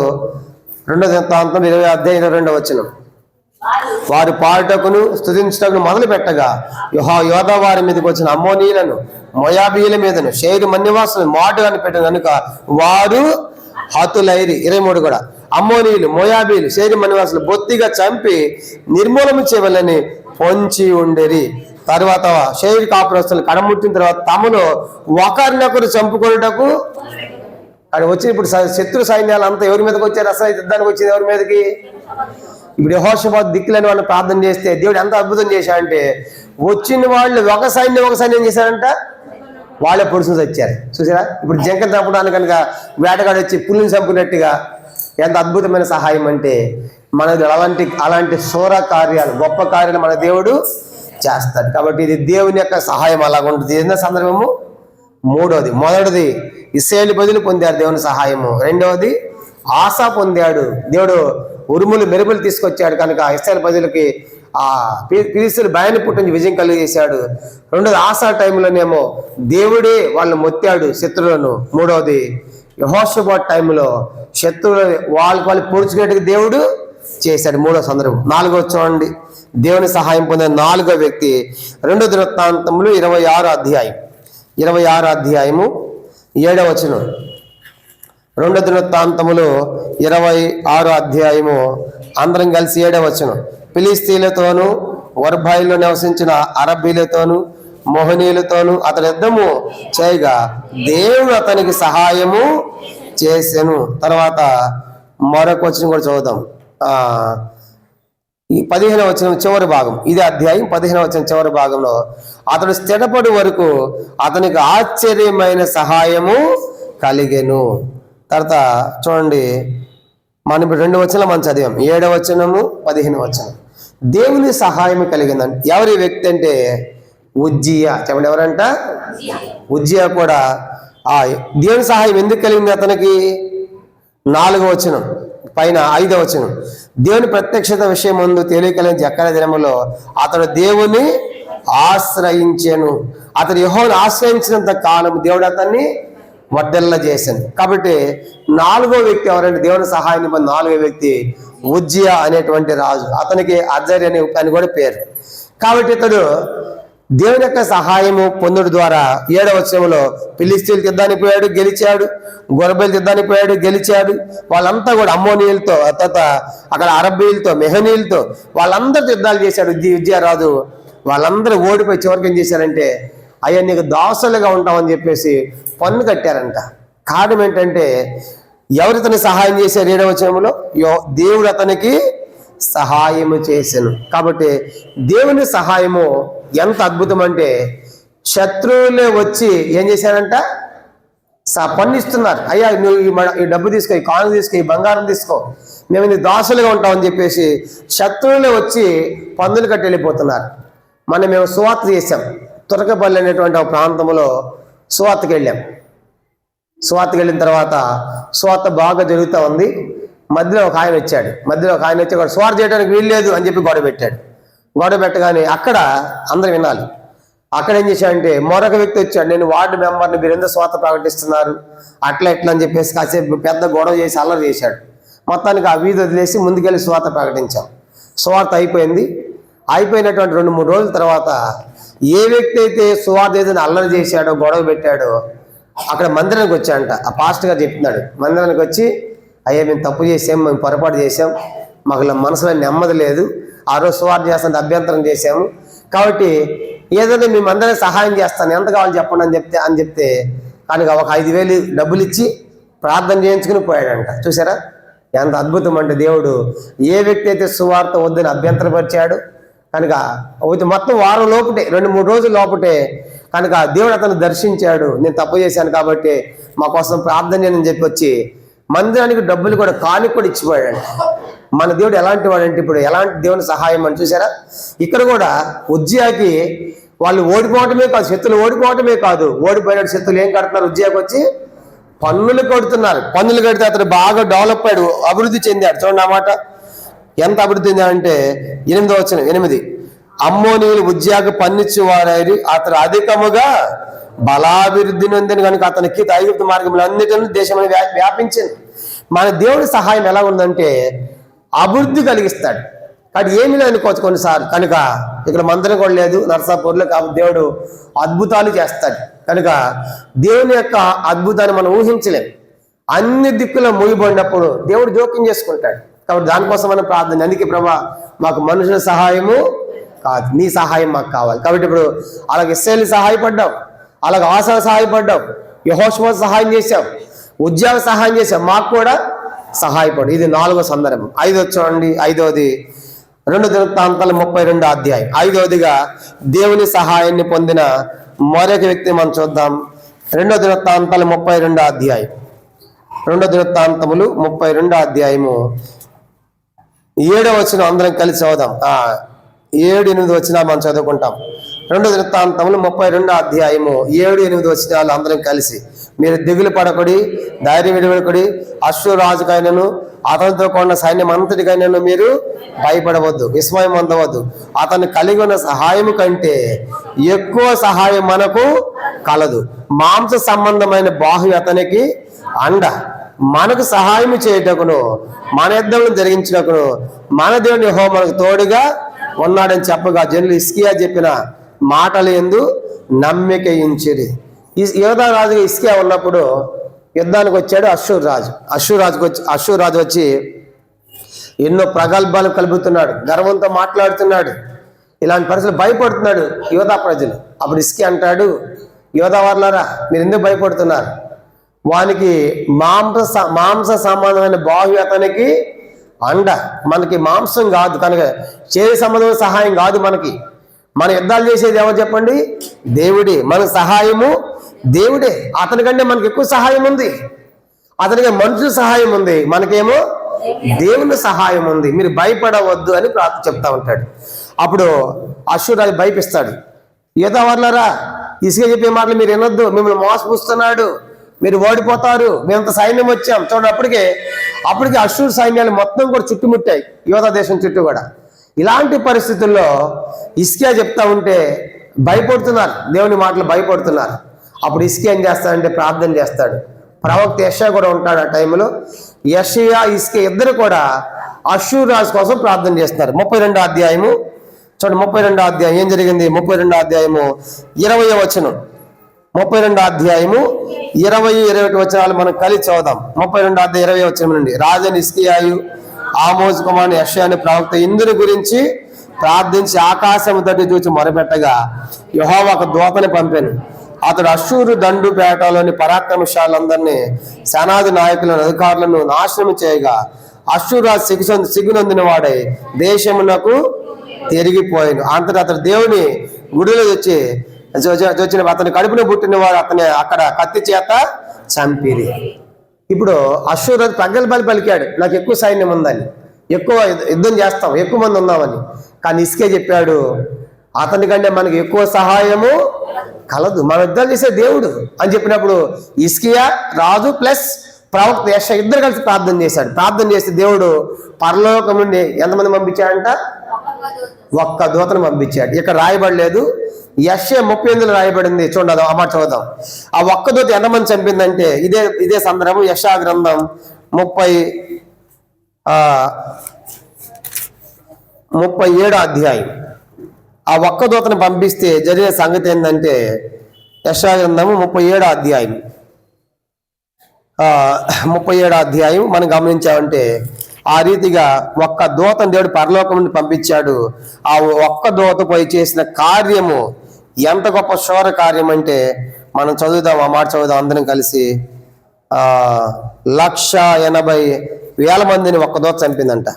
20వ అధ్యాయం 22వ వచనం. వారు పాడుటకును స్తుతించుటకును మొదలు పెట్టగా యోధా వారి మీదకి వచ్చిన అమ్మోనీయులను మోయాబీయుల మీదను షేరు మన్యవాసులను మాటుగాని పెట్టిన కనుక వారు హతులైరి. 23 కూడా. అమ్మోనీయులు మోయాబీయులు షేరు మన్యవాసులు బొత్తిగా చంపి నిర్మూలన చేయవలని పొంచి ఉండేరి. తర్వాత షేరు కాపురస్తులు కడముట్టిన తర్వాత తమలో ఒకరినొకరు చంపుకొనుటకు అక్కడ వచ్చి ఇప్పుడు శత్రు సైన్యాలు అంతా ఎవరి మీదకి వచ్చారు? అసలు యుద్ధానికి వచ్చింది ఎవరి మీదకి? ఇప్పుడు యెహోషాపాతు దిక్కులేని వాళ్ళు ప్రార్థన చేస్తే దేవుడు ఎంత అద్భుతం చేశాడంటే వచ్చిన వాళ్ళు ఒక సైన్యం చేశారంట, వాళ్ళే పొడుచుని చచ్చారు. చూసారా? ఇప్పుడు జింకను చంపడానికి కనుక వేటగాడు వచ్చి పుల్లిని చంపినట్టుగా ఎంత అద్భుతమైన సహాయం అంటే మనది. అలాంటి శూర కార్యాలు, గొప్ప కార్యాలు మన దేవుడు చేస్తాడు. కాబట్టి ఇది దేవుని యొక్క సహాయం అలాగ ఉంటుంది. ఏదైనా సందర్భము. మొదటిది ఇశ్రాయేలు ప్రజలు పొందారు దేవుని సహాయము. రెండవది ఆసా పొందాడు. దేవుడు ఉరుములు మెరుపులు తీసుకొచ్చాడు కనుక ఇశ్రాయేలు ప్రజలకి ఆ ఫిలిష్తీయులు భయాన్ని పుట్టించి విజయం కలిగేశాడు. రెండోది ఆసా టైంలోనేమో దేవుడే వాళ్ళని మొత్తాడు శత్రువులను. మూడవది యెహోషాపాతు టైంలో శత్రువులు వాళ్ళు పొడుచుకునేట్టుగా దేవుడు చేశాడు. 3వ సందర్భం. 4వ చూడండి, దేవుని సహాయం పొందిన 4వ వ్యక్తి 2 దినవృత్తాంతములు 26వ అధ్యాయం 7వ వచనం. 2 దినవృత్తాంతములు 26వ అధ్యాయము అందరం కలిసి 7వ వచనం. ఫిలిష్తీయులతోనూ వర్బాయిలో నివసించిన అరబ్బీలతోనూ మోహనీయులతోనూ అతని యుద్ధము చేయగా దేవుడు అతనికి సహాయము చేసెను. తర్వాత మరొక వచనం కూడా చదువుదాం. ఈ 15వ వచనం చివరి భాగం. ఇదే అధ్యాయం 15వ వచనం చివరి భాగంలో అతడు స్థిరపడి వరకు అతనికి ఆశ్చర్యమైన సహాయము కలిగెను. తర్వాత చూడండి, మనం ఇప్పుడు 2 వచనాలు మనం చదివాం. 7వ వచనము 15వ వచనం. దేవుని సహాయం కలిగిందంటే ఎవరి వ్యక్తి అంటే ఉజ్జియా. చెప్పండి ఎవరంట? ఉజ్జియా కూడా ఆ దేవుని సహాయం ఎందుకు కలిగింది అతనికి? 4వ వచనం పైన 5వ వచనం, దేవుని ప్రత్యక్షత విషయం ముందు తెలియకలిగిన జక్కర దినములో అతడు దేవుని ఆశ్రయించెను. అతడు యెహోవాను ఆశ్రయించినంత కాలం దేవుడు అతన్ని వర్ధిల్ల చేశాను. కాబట్టి 4వ వ్యక్తి ఎవరంటే దేవుని సహాయాన్ని పొందిన 4వ వ్యక్తి ఉజ్జియా అనేటువంటి రాజు. అతనికి అజర్ అని కూడా పేరు. కాబట్టి ఇతడు దేవుని యొక్క సహాయము పొందుడు ద్వారా 7వ వచనంలో ఫిలిష్తీయులు యుద్ధానికి పోయాడు, గెలిచాడు. గొర్రెలు యుద్ధానికి పోయాడు, గెలిచాడు. వాళ్ళంతా కూడా అమ్మోనీయులతో, తర్వాత అక్కడ అరబ్బీలతో, మెహనీయులతో వాళ్ళందరితో యుద్ధాలు చేశాడు ఉజ్జియా రాజు. వాళ్ళందరూ ఓడిపోయి చివరికి ఏం చేశారంటే, అయ్యా నీకు దాసులుగా ఉంటామని చెప్పేసి పన్ను కట్టారంట. కారణం ఏంటంటే ఎవరితోని సహాయం చేశారు? 7వ వచనంలో దేవుడు అతనికి సహాయము చేశాను. కాబట్టి దేవుని సహాయము ఎంత అద్భుతం అంటే, శత్రువులే వచ్చి ఏం చేశారంట? పన్నిస్తున్నారు. అయ్యా నువ్వు ఈ డబ్బు తీసుకో, ఈ కాను తీసుకో, ఈ బంగారం తీసుకో, మేము నీ దాసులుగా ఉంటామని చెప్పేసి శత్రువులే వచ్చి పన్నులు కట్టి వెళ్ళిపోతున్నారు. మేము సువార్త చేశాం. తురకపల్లి అనేటువంటి ఒక ప్రాంతంలో సువార్తకి వెళ్ళాం. సువార్తకి వెళ్ళిన తర్వాత సువార్త బాగా జరుగుతూ ఉంది. మధ్యలో ఒక ఆయన వచ్చాడు. వాడు సువార్త చేయడానికి వీల్లేదు అని చెప్పి గొడవ పెట్టాడు. గొడవ పెట్టగానే అక్కడ అందరూ వినాలి. అక్కడ ఏం చేశాడంటే మరొక వ్యక్తి వచ్చాడు, నేను వార్డు మెంబర్ని, మీరు ఎందుకు స్వార్థ ప్రకటిస్తున్నారు అట్లా ఎట్లా అని చెప్పేసి కాసేపు పెద్ద గొడవ చేసి అల్లరి చేశాడు. మొత్తానికి ఆ వీధి వదిలేసి ముందుకెళ్ళి స్వార్థ ప్రకటించాం. సువార్త అయిపోయింది. అయిపోయినటువంటి 2-3 రోజుల తర్వాత ఏ వ్యక్తి అయితే సువార్త ఏదైనా అల్లరి చేశాడో, గొడవ పెట్టాడో, అక్కడ మందిరానికి వచ్చాడంట. ఆ పాస్టర్ గారు చెప్తున్నాడు, మందిరానికి వచ్చి అయ్యా మేము తప్పు చేసాం, మేము పొరపాటు చేసాం, మాకు మనసులో నెమ్మది లేదు, ఆ రోజు సువార్త చేస్తానికి అభ్యంతరం చేశాము, కాబట్టి ఏదైనా మేమందరికీ సహాయం చేస్తాను, ఎంత కావాలి చెప్పండి అని చెప్తే కనుక ఒక 5,000 డబ్బులు ఇచ్చి ప్రార్థన చేయించుకుని పోయాడంట. చూసారా ఎంత అద్భుతం అంటే, దేవుడు ఏ వ్యక్తి అయితే సువార్త వద్దని అభ్యంతరపరిచాడు కనుక మొత్తం వారం లోపటే, 2-3 రోజుల లోపటే కనుక దేవుడు అతను దర్శించాడు. నేను తప్పు చేశాను కాబట్టి మా కోసం ప్రార్థన చేయని చెప్పి వచ్చి మందిరానికి డబ్బులు కూడా కానుక కూడా ఇచ్చిపోయాడు. మన దేవుడు ఎలాంటి వాడంటే, ఇప్పుడు ఎలాంటి దేవుని సహాయం అని చూసారా. ఇక్కడ కూడా ఉజ్జియాకి వాళ్ళు ఓడిపోవటమే కాదు, శత్రులు ఓడిపోవటమే కాదు, ఓడిపోయిన శత్రులు ఏం కడుతున్నారు? ఉజ్జియాకి వచ్చి పన్నులు కడుతున్నారు. పన్నులు కడితే అతను బాగా డెవలప్ అయ్యాడు, అభివృద్ధి చెందాడు. చూడండి ఆ మాట ఎంత అభివృద్ధి చెందాడంటే 8వ వచనం 8, అమ్మోనీయులు ఉజ్జియాకు పన్నిచ్చేవారు, అతను అధికముగా బలాభివృద్ధి నొందిన కనుక అతనికి ఐగుప్తు మార్గంలో అన్నిటిని దేశంలో వ్యాపించింది. మన దేవుడి సహాయం ఎలా ఉందంటే అభివృద్ధి కలిగిస్తాడు. కానీ ఏమి లేనుకోవచ్చు కొన్నిసార్లు. కనుక ఇక్కడ మందిరం కూడా లేదు నర్సాపూర్లో, కాబట్టి దేవుడు అద్భుతాలు చేస్తాడు. కనుక దేవుని యొక్క అద్భుతాన్ని మనం ఊహించలేం. అన్ని దిక్కులో ముగిపోయినప్పుడు దేవుడు జోక్యం చేసుకుంటాడు. కాబట్టి దానికోసం మనం ప్రార్థన. అందుకే ప్రభా మాకు మనుషుల సహాయము కాదు, నీ సహాయం మాకు కావాలి. కాబట్టి ఇప్పుడు అలాగే ఇశ్రాయేలు సహాయపడ్డావు, అలాగే ఆసా సహాయపడ్డావు, యెహోషువ సహాయం చేశావు, ఉజ్జియా సహాయం చేశావు, మాకు కూడా సహాయపడు. ఇది 4వ సందర్భం. 5వ చూడండి, 5వది 2 దినవృత్తాంతాలు 32వ అధ్యాయం. 5వదిగా దేవుని సహాయాన్ని పొందిన మరొక వ్యక్తి మనం చూద్దాం. 2 దినవృత్తాంతాలు 32వ అధ్యాయం. 2 దినవృత్తాంతములు 32వ అధ్యాయము 7వ వచనం అందరం కలిసి చదువుదాం. 7-8 వచనాలు మనం చదువుకుంటాం. 2 దినవృత్తాంతములు 32వ అధ్యాయము 7-8 వచనాలు అందరం కలిసి. మీరు దిగులు పడకుడి, ధైర్యం విడవకుడి, అశ్షూరు రాజుకైనను అతనితో కొన్న సైన్యం అంతటికైనను మీరు భయపడవద్దు, విస్మయం పొందవద్దు. అతను కలిగి ఉన్న సహాయం కంటే ఎక్కువ సహాయం మనకు కలదు. మాంస సంబంధమైన బాహు అతనికి అండ, మనకు సహాయం చేయుటకును మన యుద్ధములను జరిగించుటకును మన దేవుని యెహోవా మనకు తోడుగా ఉన్నాడని చెప్పగా జనులు హిజ్కియా చెప్పిన మాటలు యందు నమ్మిక ఉంచిరి. యోధా రాజుగా హిజ్కియా ఉన్నప్పుడు యుద్ధానికి వచ్చాడు అశ్షూరు రాజు వచ్చి ఎన్నో ప్రగల్భాలు కలుపుతున్నాడు, గర్వంతో మాట్లాడుతున్నాడు. ఇలాంటి పరిస్థితులు భయపడుతున్నాడు యోధా ప్రజలు. అప్పుడు హిజ్కియా అంటాడు, యోధా వారులారా మీరు ఎందుకు భయపడుతున్నారు? వానికి మాంస సంబంధమైన బాహు అతనికి అండ, మనకి మాంసం కాదు కనుక చేయ సంబంధమైన సహాయం కాదు. మన యుద్ధాలు చేసేది ఎవరు చెప్పండి? దేవుడే. మన సహాయము దేవుడే. అతనికంటే మనకి ఎక్కువ సహాయం ఉంది. అతనికి మనుషుల సహాయం ఉంది, మనకేమో దేవుని సహాయం ఉంది. మీరు భయపడవద్దు అని చెప్తా ఉంటాడు. అప్పుడు అశ్షూరు రాజు భయపిస్తాడు. యూదావర్లారా, ఇసుక చెప్పే మాటలు మీరు వినొద్దు, మిమ్మల్ని మోసపుస్తున్నాడు, మీరు ఓడిపోతారు, మేమంత సైన్యం వచ్చాం చూడండి. అప్పటికి అశ్షూరు సైన్యాలు మొత్తం కూడా చుట్టుముట్టాయి యోధా దేశం చుట్టూ కూడా. ఇలాంటి పరిస్థితుల్లో హిజ్కియా చెప్తా ఉంటే భయపడుతున్నారు, దేవుని మాటలు భయపడుతున్నారు. అప్పుడు హిజ్కియా ఏం చేస్తాడంటే ప్రార్థన చేస్తాడు. ప్రవక్త యెషయా కూడా ఉంటాడు ఆ టైంలో. యెషయా హిజ్కియా ఇద్దరు కూడా అశ్షూరు రాజు కోసం ప్రార్థన చేస్తున్నారు. 32వ అధ్యాయము చూడండి. 32వ అధ్యాయం ఏం జరిగింది? 32వ అధ్యాయము 20వ వచనం. 32వ అధ్యాయము 20-21 వచనాలు మనం కలిసి చదువుదాం. 32వ అధ్యాయం 20వ వచనం నుండి. రాజైన హిజ్కియాయు ఆమోజు కుమారుని యెషయా అనే ప్రవక్త ఇందుని గురించి ప్రార్థించి ఆకాశము తట్టు చూచి మొరపెట్టగా యెహోవా ఒక దూతని పంపాను. అతడు అశ్షూరు దండుపేటలోని పరాక్రమశాలందరినీ, సేనాది నాయకులను, అధికారులను నాశనం చేయగా అశ్షూరు రాజు సిగ్గునందిన వాడై దేశమునకు తిరిగిపోయాను. అంతటా అతడు దేవుని గుడిలో వచ్చిన అతని కడుపున పుట్టిన వాడు అతని అక్కడ కత్తి చేత చంపిరి. ఇప్పుడు అశ్షూరు రాజు ప్రగల్భాలు పలికాడు, నాకు ఎక్కువ సైన్యం ఉందని, ఎక్కువ యుద్ధం చేస్తాం, ఎక్కువ మంది ఉన్నామని. కానీ హిజ్కియా చెప్పాడు, అతని కంటే మనకి ఎక్కువ సహాయము కలదు, మన యుద్ధాలు చేసే దేవుడు అని చెప్పినప్పుడు హిజ్కియా రాజు ప్లస్ ప్రవక్త యెషయా ఇద్దరు కలిసి ప్రార్థన చేశాడు. ప్రార్థన చేస్తే దేవుడు పరలోకం నుండి ఎంతమంది పంపించాడంట? ఒక్క దూతను పంపించాడు. ఇక్కడ రాయబడలేదు, యెషయా 38 రాయబడింది. చూడండి, ఆ మాట చదువుదాం. ఆ ఒక్క దూత ఎంతమంది చంపిందంటే ఇదే సందర్భం యెషయా గ్రంథం 37వ అధ్యాయం. ఆ ఒక్క దూతను పంపిస్తే జరిగిన సంగతి ఏంటంటే యెషయా గ్రంథము 37వ అధ్యాయం 37వ అధ్యాయం మనం గమనించామంటే ఆ రీతిగా ఒక్క దూతను దేవుడు పరలోకం నుండి పంపించాడు. ఆ ఒక్క దూత పోయి చేసిన కార్యము ఎంత గొప్ప శోర కార్యం అంటే మనం చదువుదాం, ఆ మాట చదువుదాం అందరం కలిసి. 180,000 మందిని ఒక్క దూత చంపిందంట.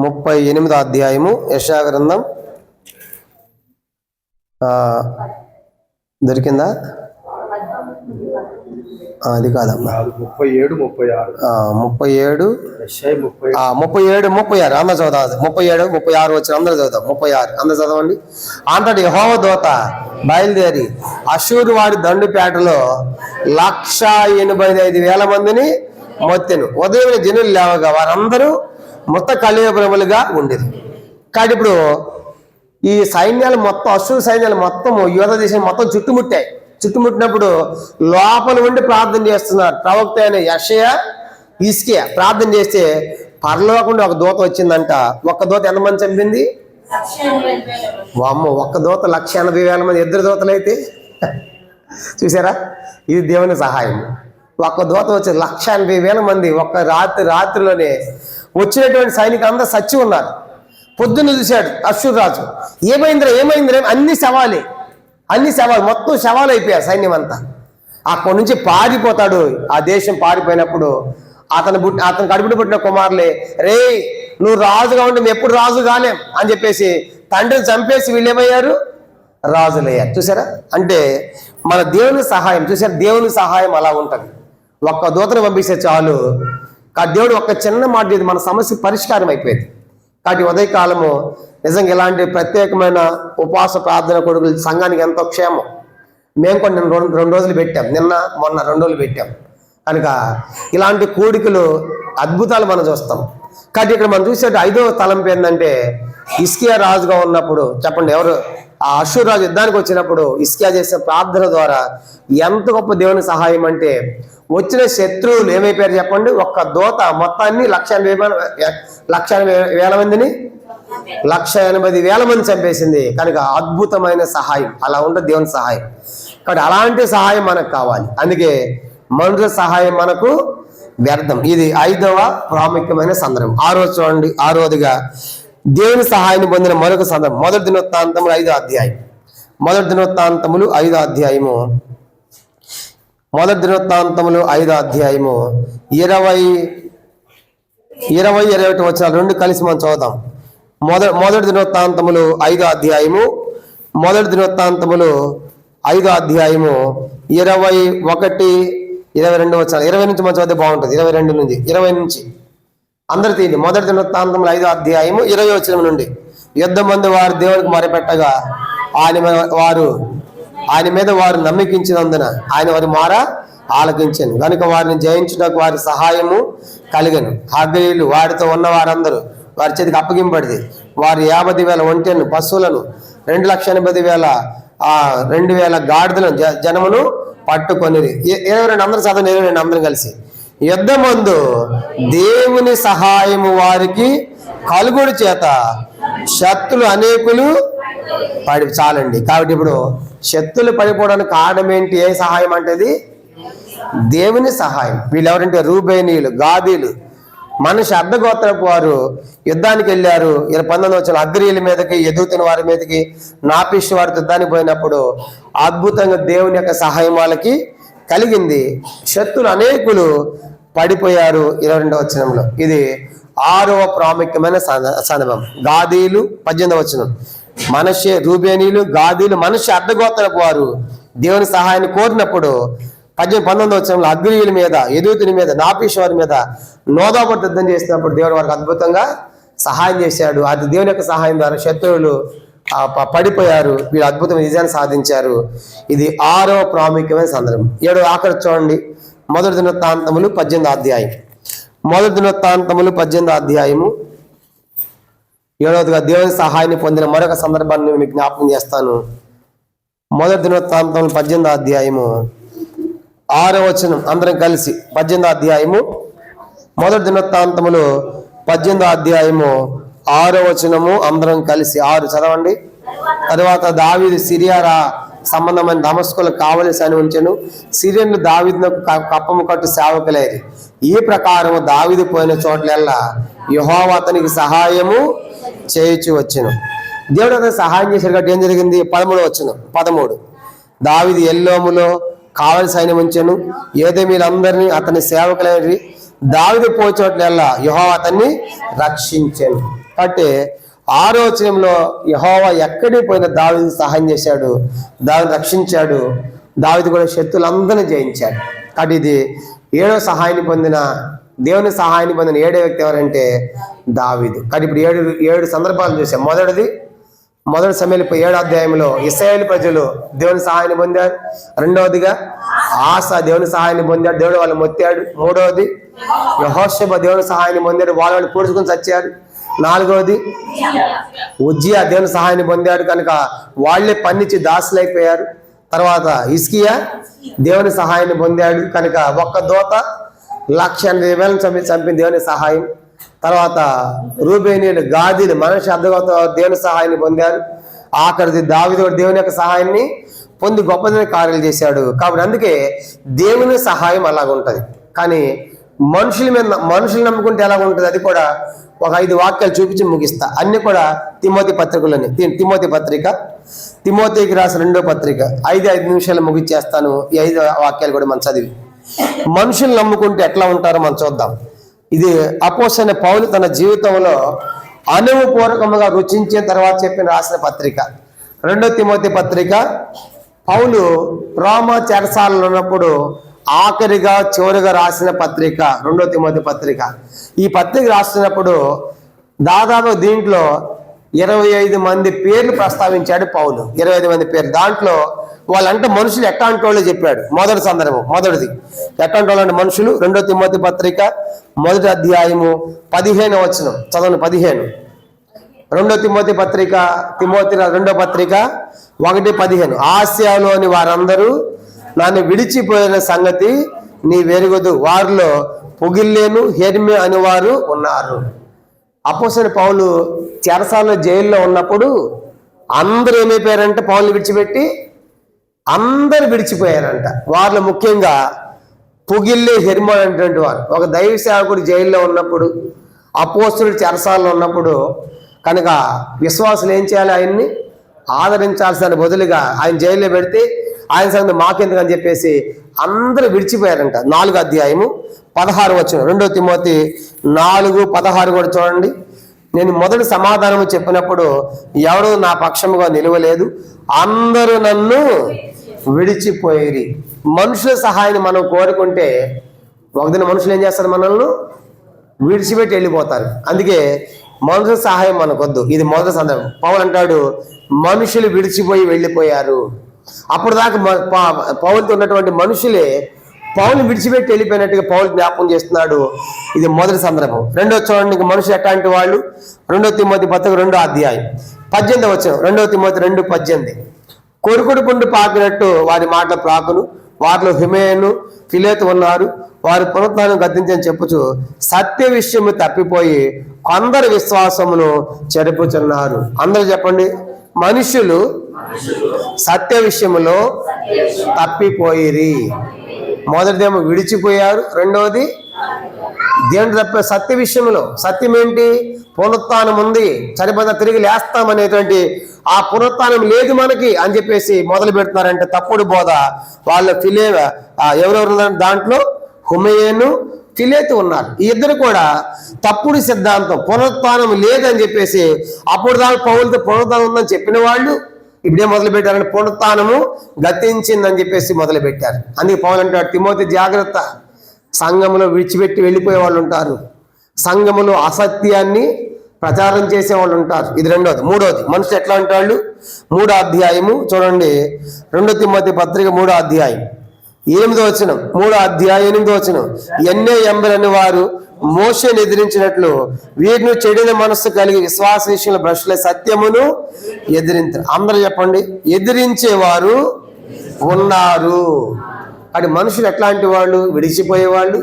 38వ అధ్యాయము యెషయా గ్రంథం దొరికిందా? అది కాదమ్మా, 37 అందరూ చదువుతాం. 37 36 వచ్చిన అందరూ చదువుతాం. 36 అందరూ చదవండి. అంతటి యెహోవా దూత బయలుదేరి అశ్షూరు వాడి దండుపేటలో 185,000 మందిని మొత్తెను. ఉదయం జనులు లేవగా వారందరూ మొత్త కళేబరములుగా ఉండేది. కాబట్టి ఇప్పుడు ఈ సైన్యాలు మొత్తం, అశ్షూరు సైన్యాలు మొత్తం యోధా దేశం మొత్తం చుట్టుముట్టినప్పుడు లోపల ఉండి ప్రార్థన చేస్తున్నారు. ప్రవక్త అయిన యెషయా హిజ్కియా ప్రార్థన చేస్తే పరలోకంలో ఒక దూత వచ్చిందంట. ఒక్క దూత ఎంతమంది చంపింది? వామ్మో, ఒక్క దూత 180,000 మంది. ఇద్దరు దూతలైతే చూసారా, ఇది దేవుని సహాయం. ఒక్క దూత వచ్చి 180,000 మంది ఒక్క రాత్రిలోనే వచ్చినటువంటి సైనికులు అందరూ సచ్చి ఉన్నారు. పొద్దున్న చూశాడు అశ్షూరు రాజు, ఏమైందిరా అన్ని శవాలు, మొత్తం శవాలు అయిపోయారు సైన్యం అంతా. అక్కడి నుంచి పారిపోతాడు. ఆ దేశం పారిపోయినప్పుడు అతను కడుపున పుట్టిన కుమారులే, రే నువ్వు రాజుగా ఉంటే మేము ఎప్పుడు రాజు కాలేం అని చెప్పేసి తండ్రిని చంపేసి వీళ్ళేమయ్యారు? రాజులయ్యారు. చూసారా, అంటే మన దేవుని సహాయం, చూసారా, దేవుని సహాయం అలా ఉంటుంది. ఒక్క దూతను పంపిస్తే చాలు, దేవుడు ఒక్క చిన్న మాట చేసి మన సమస్య పరిష్కారం అయిపోయింది. కాబట్టి ఉదయకాలము నిజంగా ఇలాంటి ప్రత్యేకమైన ఉపవాస ప్రార్థన కొడుకులు సంఘానికి ఎంతో క్షేమం. మేము కూడా నిన్న 2 రోజులు పెట్టాం, నిన్న మొన్న 2 రోజులు పెట్టాం. కనుక ఇలాంటి కూడికలు అద్భుతాలు మనం చూస్తాం. కాబట్టి ఇక్కడ మనం చూసే 5వ తలంపు ఏంటంటే హిజ్కియా రాజుగా ఉన్నప్పుడు, చెప్పండి ఎవరు? ఆ అశ్షూరు రాజు యుద్ధానికి వచ్చినప్పుడు హిజ్కియా చేసే ప్రార్థన ద్వారా ఎంత గొప్ప దేవుని సహాయం అంటే వచ్చిన శత్రువులు ఏమైపోయారు చెప్పండి? ఒక్క దూత మొత్తాన్ని 180,000 మందిని 180,000 మంది చంపేసింది. కనుక అద్భుతమైన సహాయం అలా ఉంటుంది దేవుని సహాయం. కాబట్టి అలాంటి సహాయం మనకు కావాలి. అందుకే మనుషుల సహాయం మనకు వ్యర్థం. ఇది 5వ ప్రాముఖ్యమైన సందర్భం. 6వ చూడండి, 6వదిగా దేవుని సహాయాన్ని పొందిన మరొక సందర్భం 1 దినవృత్తాంతములు 5వ అధ్యాయం. 1 దినవృత్తాంతములు 5వ అధ్యాయము 1 దినవృత్తాంతములు 5వ అధ్యాయము 20-21 వచనాలు 2 కలిసి మనం చదువుతాం. 1 దినవృత్తాంతములు 5వ అధ్యాయము 1 దినవృత్తాంతములు 5వ అధ్యాయము 21-22 వచనాలు. 20 నుంచి మనం చదివితే బాగుంటుంది. 20 నుంచి అందరు తీయండి. మొదటి దినవృత్తాంతములు 5వ అధ్యాయము 20వ వచనం నుండి. యుద్ధమందు వారు దేవునికి మొరపెట్టగా ఆయన మీద వారు నమ్మికించినందున ఆయన వారి మొర ఆలకించాను కనుక వారిని జయించుటకు వారి సహాయము కలిగను. హగ్గరీయులు వారితో ఉన్న వారందరూ వారి చేతికి అప్పగింపడిది. వారు 50,000 ఒంటెలను పశువులను 2,80,000 గాడిదలను జనమును పట్టుకొనిది. 22 అందరూ చదవండి. 22 అందరూ కలిసి. యుద్ధమందు దేవుని సహాయము వారికి కలుగుడు చేత శత్రులు అనేకులు చాలండి. కాబట్టి ఇప్పుడు శత్రులు పడిపోవడానికి కారణం ఏంటి? ఏ సహాయం అంటే దేవుని సహాయం. వీళ్ళు ఎవరంటే రూబేనీయులు, గాదీలు, మనిషి అర్ధగోత్రపు వారు యుద్ధానికి వెళ్ళారు. 19వ వచనం అగ్రీయుల మీదకి, ఎదుగుతున్న వారి మీదకి, నాపిష్ వారి యుద్ధానికి పోయినప్పుడు అద్భుతంగా దేవుని యొక్క సహాయం వాళ్ళకి కలిగింది. శత్రులు అనేకులు పడిపోయారు. 22వ వచనంలో ఇది 6వ ప్రాముఖ్యమైన సందర్భం. గాదీలు 18వ వచనం. మనషే, రూబేనీయులు, గాదీలు, మనిషి అర్ధగోత్రపు వారు దేవుని సహాయాన్ని కోరినప్పుడు 19వ వచనంలో అగ్రీయుల మీద, ఎదుగుతుని మీద, నాపీష్ వారి మీద నోదాబు యుద్ధం చేసినప్పుడు దేవుడు వారికి అద్భుతంగా సహాయం చేశాడు. అది దేవుని యొక్క సహాయం ద్వారా శత్రువులు పడిపోయారు. వీళ్ళు అద్భుతమైన విజయాన్ని సాధించారు. ఇది 6వ ప్రాముఖ్యమైన సందర్భం. 7వ ఆఖరి చూడండి. మొదటి దినవృత్తాంతములు 18వ అధ్యాయం. మొదటి దినవృత్తాంతములు 18వ అధ్యాయము 7వదిగా దేవుని సహాయాన్ని పొందిన మరొక సందర్భాన్ని మీకు జ్ఞాపకం చేస్తాను. మొదటి దినవృత్తాంతములు 18వ అధ్యాయము 6వ వచనం అందరం కలిసి. 18వ అధ్యాయము మొదటి దినవృత్తాంతములు 18వ అధ్యాయము 6వ వచనము అందరం కలిసి. 6 చదవండి. తరువాత దావీదు సిరియా సంబంధమైన దమస్కులకు కావలసి అని ఉంచెను. సిరియన్లు దావీదునకు కప్పము కట్టు సేవకులేరు. ఈ ప్రకారము దావీదు పోయిన చోట్లల్లా యెహోవా అతనికి సహాయము చేయుచు వచ్చెను. దేవుడు అతనికి సహాయం చేశాడు కాబట్టి ఏం జరిగింది? 13వ వచనం. 13 దావీదు ఎల్లోములో కావలి సైన్యం ఉంచెను. ఏదోమీలందరినీ అతని సేవకులైనవి. దావీదు పోయే చోట్లల్లా యెహోవా అతన్ని రక్షించెను. కాబట్టి 6వ వచనంలో యెహోవా ఎక్కడికి పోయిన దావీదు సహాయం చేశాడు, దావీదు రక్షించాడు. దావీదు కూడా శత్రులందరినీ జయించాడు. కాబట్టి ఇది 7వ సహాయాన్ని పొందిన, దేవుని సహాయాన్ని పొందిన 7వ వ్యక్తి ఎవరంటే దావీదు. కాబట్టి ఇప్పుడు 7 సందర్భాలు చూసాం. మొదటి సమయంలో 7వ అధ్యాయంలో ఇశ్రాయేలు ప్రజలు దేవుని సహాయాన్ని పొందారు. 2వదిగా ఆసా దేవుని సహాయాన్ని పొందాడు, దేవుడు వాళ్ళు మొత్తాడు. 3వది యెహోషువ దేవుని సహాయాన్ని పొందాడు, వాళ్ళు పూడ్చుకుని చచ్చారు. 4వది ఉజ్జియా దేవుని సహాయాన్ని పొందాడు కనుక వాళ్ళే పన్నిచ్చి దాసులైపోయారు. తర్వాత హిజ్కియా దేవుని సహాయాన్ని పొందాడు కనుక ఒక్క దోత 1,80,000 చంపిన దేవుని సహాయం. తర్వాత రూబేనీయులు, గాదీలు, మనిషి అర్ధగోత్ర దేవుని సహాయాన్ని పొందారు. ఆఖరిది దావీదు దేవుని యొక్క సహాయాన్ని పొంది గొప్పదైన కార్యాలు చేశాడు. కాబట్టి అందుకే దేవుని సహాయం అలాగుంటది. కానీ మనుషులు నమ్ముకుంటే ఎలా ఉంటుంది? అది కూడా ఒక 5 వాక్యాలు చూపించి ముగిస్తా. అన్ని కూడా తిమోతి పత్రికలోని. తిమోతి పత్రిక, తిమోతికి రాసిన 2వ పత్రిక 5 నిమిషాలు ముగిచ్చేస్తాను. ఈ 5 వాక్యాలు కూడా మనం చదివి మనుషులు నమ్ముకుంటే ఎట్లా ఉంటారో మనం చూద్దాం. ఇది అపోస్తలుడైన పౌలు తన జీవితంలో అనుభవపూర్వకంగా రుచించిన తర్వాత రాసిన పత్రిక. 2వ తిమోతి పత్రిక పౌలు రోమా చెరసాలలో ఉన్నప్పుడు ఆఖరిగా చివరిగా రాసిన పత్రిక 2వ తిమోతి పత్రిక. ఈ పత్రిక రాసినప్పుడు దాదాపు దీంట్లో 25 మంది పేర్లు ప్రస్తావించాడు పౌలు. 25 మంది పేర్లు. దాంట్లో వాళ్ళంటే మనుషులు ఎట్లాంటి వాళ్ళు చెప్పాడు. మొదటి సందర్భం, మొదటిది ఎట్లాంటి వాళ్ళు అంటే మనుషులు. 2వ తిమోతి పత్రిక 1వ అధ్యాయము 15వ వచనం చదవండి. 15 2వ తిమోతి పత్రిక, తిమోతి 2వ పత్రిక 1:15 ఆసియాలోని వారందరూ నన్ను విడిచిపోయిన సంగతి నీ వెరుగదు, వారిలో పొగిల్లేను, హెర్మే అని వారు ఉన్నారు. అపోస్తలుడైన పౌలు చెరసాలలో జైల్లో ఉన్నప్పుడు అందరూ ఏమైపోయారంటే పౌలుని విడిచిపెట్టి అందరు విడిచిపోయారంట. వారిలో ముఖ్యంగా పొగిల్లే, హెర్మే అనేటువంటి వారు. ఒక దైవ సేవకుడు జైల్లో ఉన్నప్పుడు, అపోస్తలుడు చెరసాలలో ఉన్నప్పుడు కనుక విశ్వాసులు ఏం చేయాలి? ఆయన్ని ఆదరించాల్సిన బదులుగా ఆయన జైల్లో పెడితే ఆయన సంగతి మాకెందుకు అని చెప్పేసి అందరూ విడిచిపోయారంట. 4వ అధ్యాయము 16 వచనం. 2వ తిమోతి 4:16 కూడా చూడండి. నేను మొదటి సమాధానము చెప్పినప్పుడు ఎవరు నా పక్షముగా నిలవలేదు, అందరూ నన్ను విడిచిపోయేది. మనుషుల సహాయాన్ని మనం కోరుకుంటే ఒకదిన మనుషులు ఏం చేస్తారు? మనల్ని విడిచిపెట్టి వెళ్ళిపోతారు. అందుకే మనుషుల సహాయం మనకొద్దు. ఇది మొదటి సందర్భం. పౌలు అంటాడు మనుషులు విడిచిపోయి వెళ్ళిపోయారు. అప్పుడు దాకా పౌలుతో ఉన్నటువంటి మనుషులే పౌలుని విడిచిపెట్టి వెళ్ళిపోయినట్టుగా పౌలు జ్ఞాపకం చేస్తున్నాడు. ఇది మొదటి సందర్భం. రెండో చూడండి మనుషులు ఎట్లాంటి వాళ్ళు. 2 తిమోతి పత్రిక 2వ అధ్యాయం 18 వచనం. 2 తిమోతి 2:18. కొరుకుడు పుండు పాకినట్టు వారి మాటల ప్రాకును, వారిలో హిమేను ఫిలేతు ఉన్నారు. వారి పునరుత్థానం గద్దించని చెప్పుచు సత్య విషయము తప్పిపోయి కొందరు విశ్వాసమును చెరుపుచున్నారు. అందరూ చెప్పండి. మనుషులు సత్య విషయములో తప్పిపోయిరి. మొదటిదేమో విడిచిపోయారు, రెండవది దేవుని తప్ప సత్య విషయంలో. సత్యం ఏంటి? పునరుత్థానం ఉంది, చనిపోయిన తిరిగి లేస్తామనేటువంటి ఆ పునరుత్థానం లేదు మనకి అని చెప్పేసి మొదలు పెడుతున్నారంటే తప్పుడు బోధ. వాళ్ళ ఎవరెవరు దాంట్లో హుమయేను ఫిలేతు ఉన్నారు. ఈ ఇద్దరు కూడా తప్పుడు సిద్ధాంతం, పునరుత్థానం లేదని చెప్పేసి అప్పుడు దాకా పౌలుతో పునరుత్థానం ఉందని చెప్పిన వాళ్ళు ఇప్పుడే మొదలు పెట్టారంటే పునరుత్థానము గతించిందని చెప్పేసి మొదలు పెట్టారు. అందుకే పౌలు అంటాడు తిమోతి జాగ్రత్త, సంఘములో విడిచిపెట్టి వెళ్ళిపోయే వాళ్ళు ఉంటారు, సంఘములో అసత్యాన్ని ప్రచారం చేసే వాళ్ళు ఉంటారు. ఇది రెండోది. మూడోది మనుషులు ఎట్లా అంటాళ్ళు. 3వ అధ్యాయము చూడండి. 2 తిమోతి పత్రిక 3వ అధ్యాయం 8వ వచనం. 3వ అధ్యాయం 8వ వచనం. ఎన్నే ఎంబరని వారు మోషేను ఎదిరించినట్లు వీరిని చెడిన మనస్సు కలిగి విశ్వాస విషయంలో భ్రష్టుల సత్యమును ఎదిరించారు. అందరూ చెప్పండి. ఎదిరించేవారు ఉన్నారు. అది మనుషులు ఎట్లాంటి వాళ్ళు? విడిచిపోయేవాళ్ళు.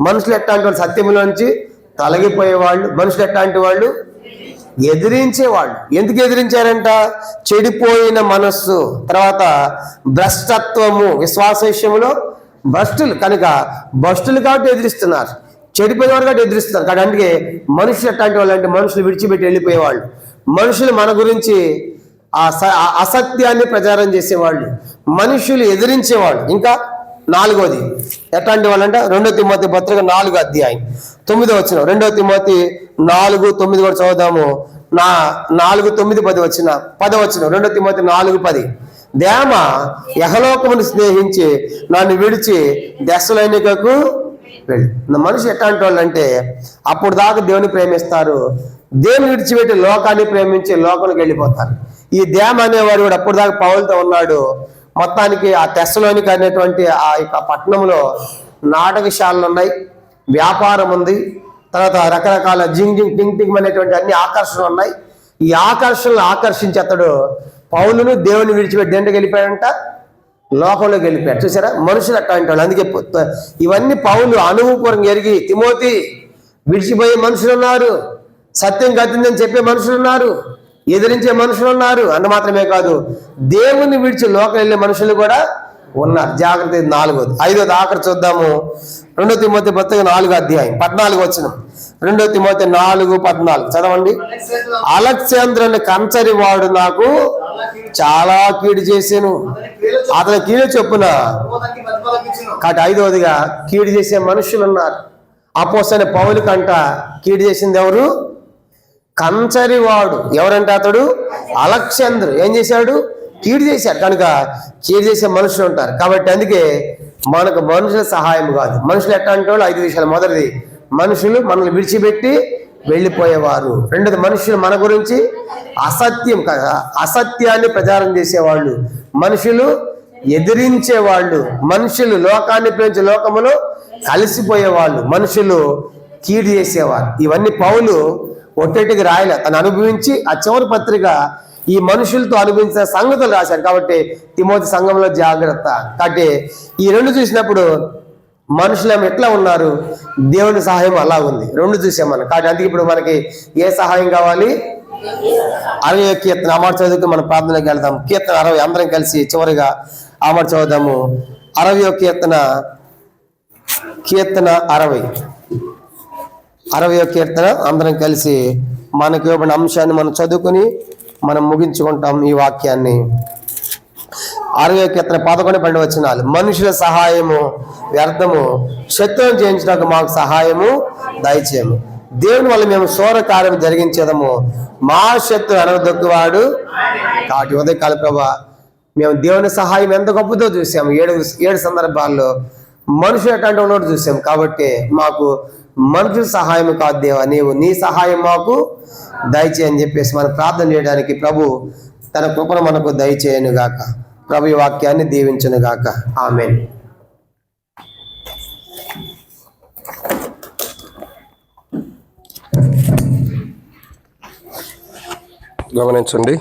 మనుషులు ఎట్లాంటి వాళ్ళు? సత్యములోంచి తొలగిపోయేవాళ్ళు. మనుషులు ఎట్లాంటి వాళ్ళు? ఎదిరించేవాళ్ళు. ఎందుకు ఎదిరించారంట? చెడిపోయిన మనస్సు, తర్వాత భ్రష్టత్వము, విశ్వాస విషయంలో భ్రష్టులు కనుక భ్రష్టులు కాబట్టి ఎదిరిస్తున్నారు, చెడిపోయిన వారు కాబట్టి ఎదిరిస్తున్నారు. కాబట్టి అందుకే మనుషులు ఎట్లాంటి వాళ్ళు అంటే మనుషులు విడిచిపెట్టి వెళ్ళిపోయేవాళ్ళు. మనుషులు మన గురించి అసత్యాన్ని ప్రచారం చేసేవాళ్ళు, మనుషులు ఎదిరించేవాళ్ళు. ఇంకా 4వది ఎట్లాంటి వాళ్ళంటే 2 తిమోతి పత్రిక 4వ అధ్యాయం 9వ వచనం. 2 తిమోతి 4:9 కూడా చదువుదాము. 4:9-10 వచ్చిన 10వ వచనం. 2 తిమోతి 4:10. దేమ యహలోకమును స్నేహించి నన్ను విడిచి దశలైనకు వెళ్ళి. మనిషి ఎట్లాంటి వాళ్ళు అంటే అప్పుడు దాకా దేవుని ప్రేమిస్తారు, దేవుని విడిచిపెట్టి లోకాన్ని ప్రేమించి లోకానికి వెళ్ళిపోతారు. ఈ దేమ అనేవాడు కూడా అప్పుడు దాకా పౌలుతో ఉన్నాడు. మొత్తానికి ఆ తెస్సలోనిక అనేటువంటి ఆ యొక్క పట్టణంలో నాటకశాలలు ఉన్నాయి, వ్యాపారం ఉంది, తర్వాత రకరకాల జింగ్ జింగ్ టింగ్ టింగ్ అనేటువంటి అన్ని ఆకర్షణలు ఉన్నాయి. ఈ ఆకర్షణలు ఆకర్షించి అతడు పౌలును దేవుని విడిచిపెట్టి దేంట్లోకి వెళ్ళిపోయాడంట? లోకంలోకి వెళ్ళిపోయాడు. చూసారా, మనుషులు అట్లాంటి వాళ్ళు. అందుకే ఇవన్నీ పౌలు అనుభవపూర్వకంగా ఎరిగి తిమోతి విడిచిపోయే మనుషులు ఉన్నారు, సత్యం గతిందని చెప్పే మనుషులు ఉన్నారు, ఎదిరించే మనుషులు ఉన్నారు. అన్న మాత్రమే కాదు, దేవుని విడిచి లోకం వెళ్ళే మనుషులు కూడా ఉన్నారు. జాగ్రత్త. 4వది. 5వది ఆఖరి చూద్దాము. 2 తిమోతి పత్రిక 4వ అధ్యాయం 14 వచనం. 2 తిమోతి 4:14 చదవండి. అలెగ్జాంద్రుని కంచరి వాడు నాకు చాలా కీడు చేశాను, అతని కీడు చొప్పున. కాబట్టి 5వదిగా కీడు చేసే మనుషులు ఉన్నారు. అపోస్తలుడైన పౌలు కంట కీడు చేసింది ఎవరు? కంచరి వాడు. ఎవరంటే అతడు అలెగ్జాంద్రు. ఏం చేశాడు? కీడు చేశాడు. కనుక కీడు చేసే మనుషులు ఉంటారు. కాబట్టి అందుకే మనకు మనుషుల సహాయం కాదు. మనుషులు ఎట్లాంటి వాళ్ళు? 5 విషయాలు. మొదటిది, మనుషులు మనల్ని విడిచిపెట్టి వెళ్ళిపోయేవారు. రెండోది, మనుషులు మన గురించి అసత్యాన్ని ప్రచారం చేసేవాళ్ళు, మనుషులు ఎదిరించేవాళ్ళు, మనుషులు లోకాన్ని ప్రేమించే లోకములో కలిసిపోయేవాళ్ళు, మనుషులు కీడు చేసేవారు. ఇవన్నీ పౌలు ఒట్టేటికి రాయలే, తను అనుభవించి ఆ చివరి పత్రిక ఈ మనుషులతో అనుభవించిన సంగతులు రాశారు. కాబట్టి తిమోతి సంఘంలో జాగ్రత్త. కాబట్టి ఈ రెండు చూసినప్పుడు మనుషులు ఎట్లా ఉన్నారు, దేవుని సహాయం అలా ఉంది. రెండు చూసాం మనం. కాబట్టి అందుకే ఇప్పుడు మనకి ఏ సహాయం కావాలి? 60వ కీర్తన అమర్ చదువుకు మనం ప్రార్థనకి వెళ్దాం. కీర్తన 60 అందరం కలిసి చివరిగా అమర్ చదువుదాము. 60వ కీర్తన 60వ కీర్తన అందరం కలిసి మనకి ఇవ్వబడిన అంశాన్ని మనం చదువుకుని మనం ముగించుకుంటాం ఈ వాక్యాన్ని. 60వ కీర్తన 11-12 వచనాలు. మనుషుల సహాయము వ్యర్థము, శత్రువును జయించడానికి మాకు సహాయము దయచేయము. దేవుని వల్ల మేము శూర కార్యం జరిగించేదము, మా శత్రువు అనదొక్కువాడు. కాబట్టి ఉదయకాల ప్రభా, మేము దేవుని సహాయం ఎంత గొప్పదో చూసాము. 7 సందర్భాల్లో మనుషులు ఎట్లాంటి ఉన్నట్టు చూసాం. కాబట్టి మాకు మనుషుల సహాయం కాదు దేవా, నీవు నీ సహాయం మాకు దయచేయని చెప్పేసి మనం ప్రార్థన చేయడానికి ప్రభు తన కృపను మనకు దయచేయను గాక. ప్రభు ఈ వాక్యాన్ని దీవించును గాక. ఆమేన్.
గమనించండి,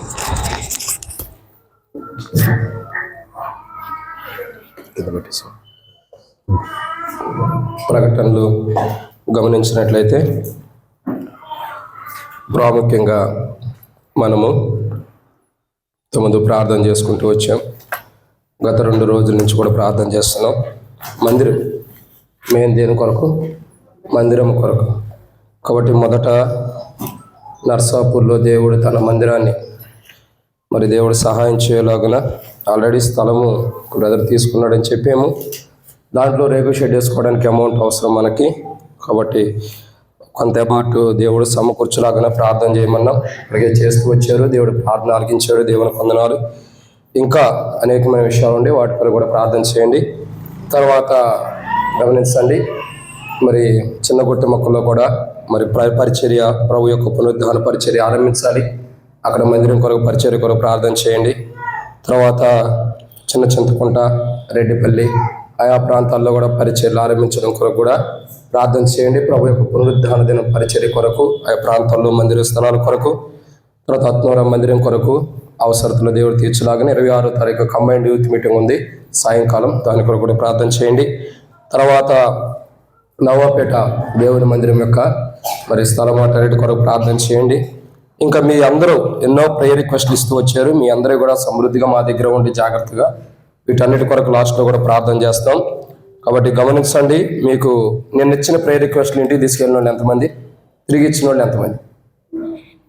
ప్రకటనలు గమనించినట్లయితే ప్రాముఖ్యంగా మనము ముందు ప్రార్థన చేసుకుంటూ వచ్చాం. గత 2 రోజుల నుంచి కూడా ప్రార్థన చేస్తున్నాం. మందిరం మెయిన్ దేని కొరకు? మందిరం కొరకు. కాబట్టి మొదట నర్సాపూర్లో దేవుడు తన మందిరాన్ని మరి దేవుడు సహాయం చేయలాగున ఆల్రెడీ స్థలము బ్రదర్ తీసుకున్నాడని చెప్పాము. దాంట్లో రేకు షెడ్ వేసుకోవడానికి అమౌంట్ అవసరం మనకి. కాబట్టి కొంత అమౌంట్ దేవుడు సమకూర్చలాగా ప్రార్థన చేయమన్నాం. అలాగే చేస్తూ వచ్చారు. దేవుడు ప్రార్థన ఆలకించాడు. దేవుని వందనాలు. ఇంకా అనేకమైన విషయాలు ఉండి వాటిపై కూడా ప్రార్థన చేయండి. తర్వాత గమనించండి, మరి చిన్న గుట్ట మొక్కల్లో కూడా మరి పరిచర్య, ప్రభు యొక్క పునరుద్ధాన పరిచర్య ఆరంభించాలి. అక్కడ మందిరం కొరకు పరిచర్య కొరకు ప్రార్థన చేయండి. తర్వాత చిన్న చింతకుంట, రెడ్డిపల్లి ఆయా ప్రాంతాల్లో కూడా పరిచర్యలు ఆరంభించడం కొరకు కూడా ప్రార్థన చేయండి. ప్రభు యొక్క పునరుద్ధాన దినం పరిచర్య కొరకు ఆయా ప్రాంతాల్లో మందిర స్థలాల కొరకు, తర్వాత ఆత్మవరం మందిరం కొరకు అవసరతలు దేవుడు తీర్చలాగానే 26వ తారీఖు కంబైన్డ్ యూత్ మీటింగ్ ఉంది సాయంకాలం. దాని కొరకు కూడా ప్రార్థన చేయండి. తర్వాత నవాపేట దేవుని మందిరం యొక్క మరి స్థలం వాటన్నిటి కొరకు ప్రార్థన చేయండి. ఇంకా మీ అందరూ ఎన్నో ప్రేయర్ రిక్వెస్ట్లు ఇస్తూ వచ్చారు. మీ అందరూ కూడా సమృద్ధిగా మా దగ్గర ఉండి జాగ్రత్తగా వీటన్నిటి కొరకు లాస్ట్లో కూడా ప్రార్థన చేస్తాం. కాబట్టి గమనించండి, మీకు నేను ఇచ్చిన ప్రేయర్ రిక్వెస్ట్లు ఇంటికి తీసుకెళ్ళిన వాళ్ళు ఎంతమంది? తిరిగి ఇచ్చిన వాళ్ళు ఎంతమంది?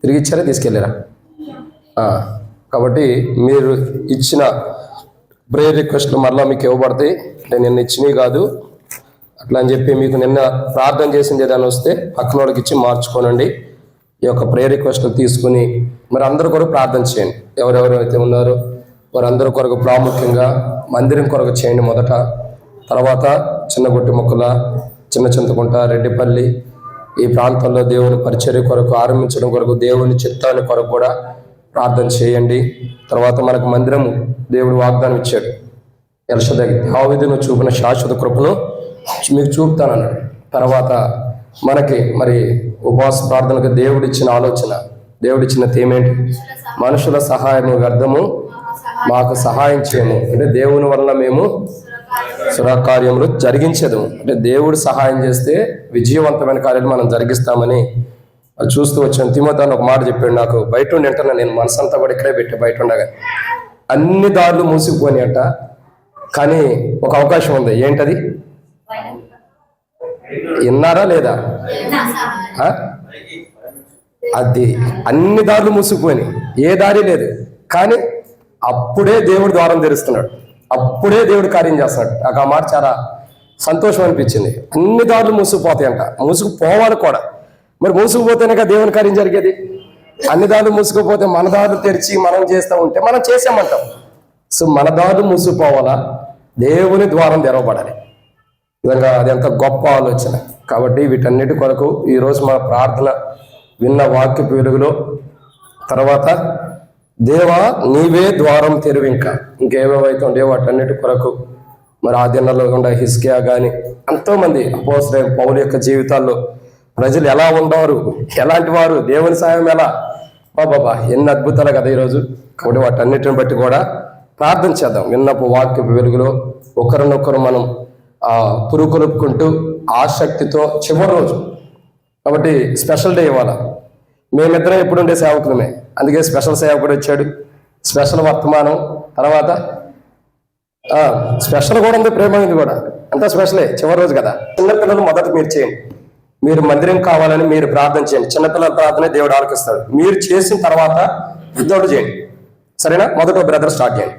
తిరిగి ఇచ్చారా, తీసుకెళ్ళారా? కాబట్టి మీరు ఇచ్చిన ప్రేయర్ రిక్వెస్ట్లు మరలా మీకు ఇవ్వబడతాయి. అంటే నిన్న ఇచ్చినవి కాదు అట్లా అని చెప్పి మీకు నిన్న ప్రార్థన చేసింది ఏదైనా వస్తే పక్కనోడికి ఇచ్చి మార్చుకోనండి. ఈ యొక్క ప్రేయర్ రిక్వెస్ట్లు తీసుకుని మరి అందరూ కొరకు ప్రార్థన చేయండి. ఎవరెవరు అయితే ఉన్నారో వారందరూ కొరకు ప్రాముఖ్యంగా మందిరం కొరకు చేయండి మొదట. తర్వాత చిన్నగుట్టి మొక్కల, చిన్న చింతకుంట, రెడ్డిపల్లి ఈ ప్రాంతాల్లో దేవుని పరిచర్య కొరకు ఆరంభించడం కొరకు దేవుని చిత్తాన్ని కొరకు కూడా ప్రార్థన చేయండి. తర్వాత మనకు మందిరము దేవుడు వాగ్దానం ఇచ్చాడు. ఎల్షదాయి దావీదును చూపిన శాశ్వత కృపను మీకు చూపుతానన్నాడు. తర్వాత మనకి మరి ఉపవాస ప్రార్థనకు దేవుడిచ్చిన ఆలోచన, దేవుడిచ్చిన థీమ్ ఏంటి? మనుషుల సహాయము వ్యర్థము, మాకు సహాయం చేయము. అంటే దేవుని వల్ల మేము సురకార్యములు జరిగించదు. అంటే దేవుడు సహాయం చేస్తే విజయవంతమైన కార్యాలు మనం జరిగిస్తామని చూస్తూ వచ్చాను. తిమోతిని ఒక మాట చెప్పాడు నాకు. బయట ఉండి అంటున్నా, నేను మనసంతా కూడా ఇక్కడే పెట్టి బయట ఉండగా అన్ని దారులు మూసుకుపోయి అంట. కానీ ఒక అవకాశం ఉంది. ఏంటది? విన్నారా లేదా? అది అన్ని దారులు మూసుకుపోయి ఏ దారి లేదు. కానీ అప్పుడే దేవుడు ద్వారం తెరుస్తున్నాడు. అప్పుడే దేవుడు కార్యం చేస్తున్నాడు. నాకు ఆ మాట చాలా సంతోషం అనిపించింది. అన్ని దారులు మూసుకుపోతాయంట. మూసుకుపోవాలి కూడా. మరి మూసుకుపోతేనే కదా దేవుని కార్యం జరిగేది. అన్ని దారులు మూసుకుపోతే మన దారులు తెరిచి మనం చేస్తూ ఉంటే మనం చేసామంటాం. సో మన దారులు మూసుకుపోవాలా, దేవుని ద్వారం తెరవబడాలి. నిజంగా అది ఎంత గొప్ప ఆలోచన. కాబట్టి వీటన్నిటి కొరకు ఈరోజు మన ప్రార్థన విన్న వాక్యపు వెలుగులో తర్వాత దేవా నీవే ద్వారం తెరువు, ఇంకేవేవైతే ఉండే వాటన్నిటి కొరకు మరి ఆ దినాల్లో కూడా హిజ్కియా కానీ ఎంతోమంది అపోస్తలులైన పౌలు యొక్క జీవితాల్లో ప్రజలు ఎలా ఉండవారు, ఎలాంటి వారు, దేవుని సాయం ఎలా, బాబా ఎన్ని అద్భుతాలు కదా ఈరోజు. కాబట్టి వాటన్నిటిని బట్టి కూడా ప్రార్థన చేద్దాం. విన్నపు వాక్యపు వెలుగులో ఒకరినొకరు మనం పురుకొలుపుకుంటూ ఆసక్తితో చివరి రోజు కాబట్టి స్పెషల్ డే ఇవ్వాలి. మేమిద్దరం ఎప్పుడు ఉండే సేవకులమే, అందుకే స్పెషల్ సేవకుడు వచ్చాడు. స్పెషల్ వర్తమానం తర్వాత స్పెషల్ కూడా ఉంది, ప్రేమైంది కూడా అంతా స్పెషలే. చివరి రోజు కదా. చిన్నపిల్లలు మొదట మీరు చేయండి. మీరు మందిరం కావాలని మీరు ప్రార్థన చేయండి. చిన్నపిల్లల ప్రార్థన దేవుడు ఆలకిస్తాడు. మీరు చేసిన తర్వాత పెద్దోడు చేయండి. సరేనా? మొదట బ్రదర్ స్టార్ట్ చేయండి.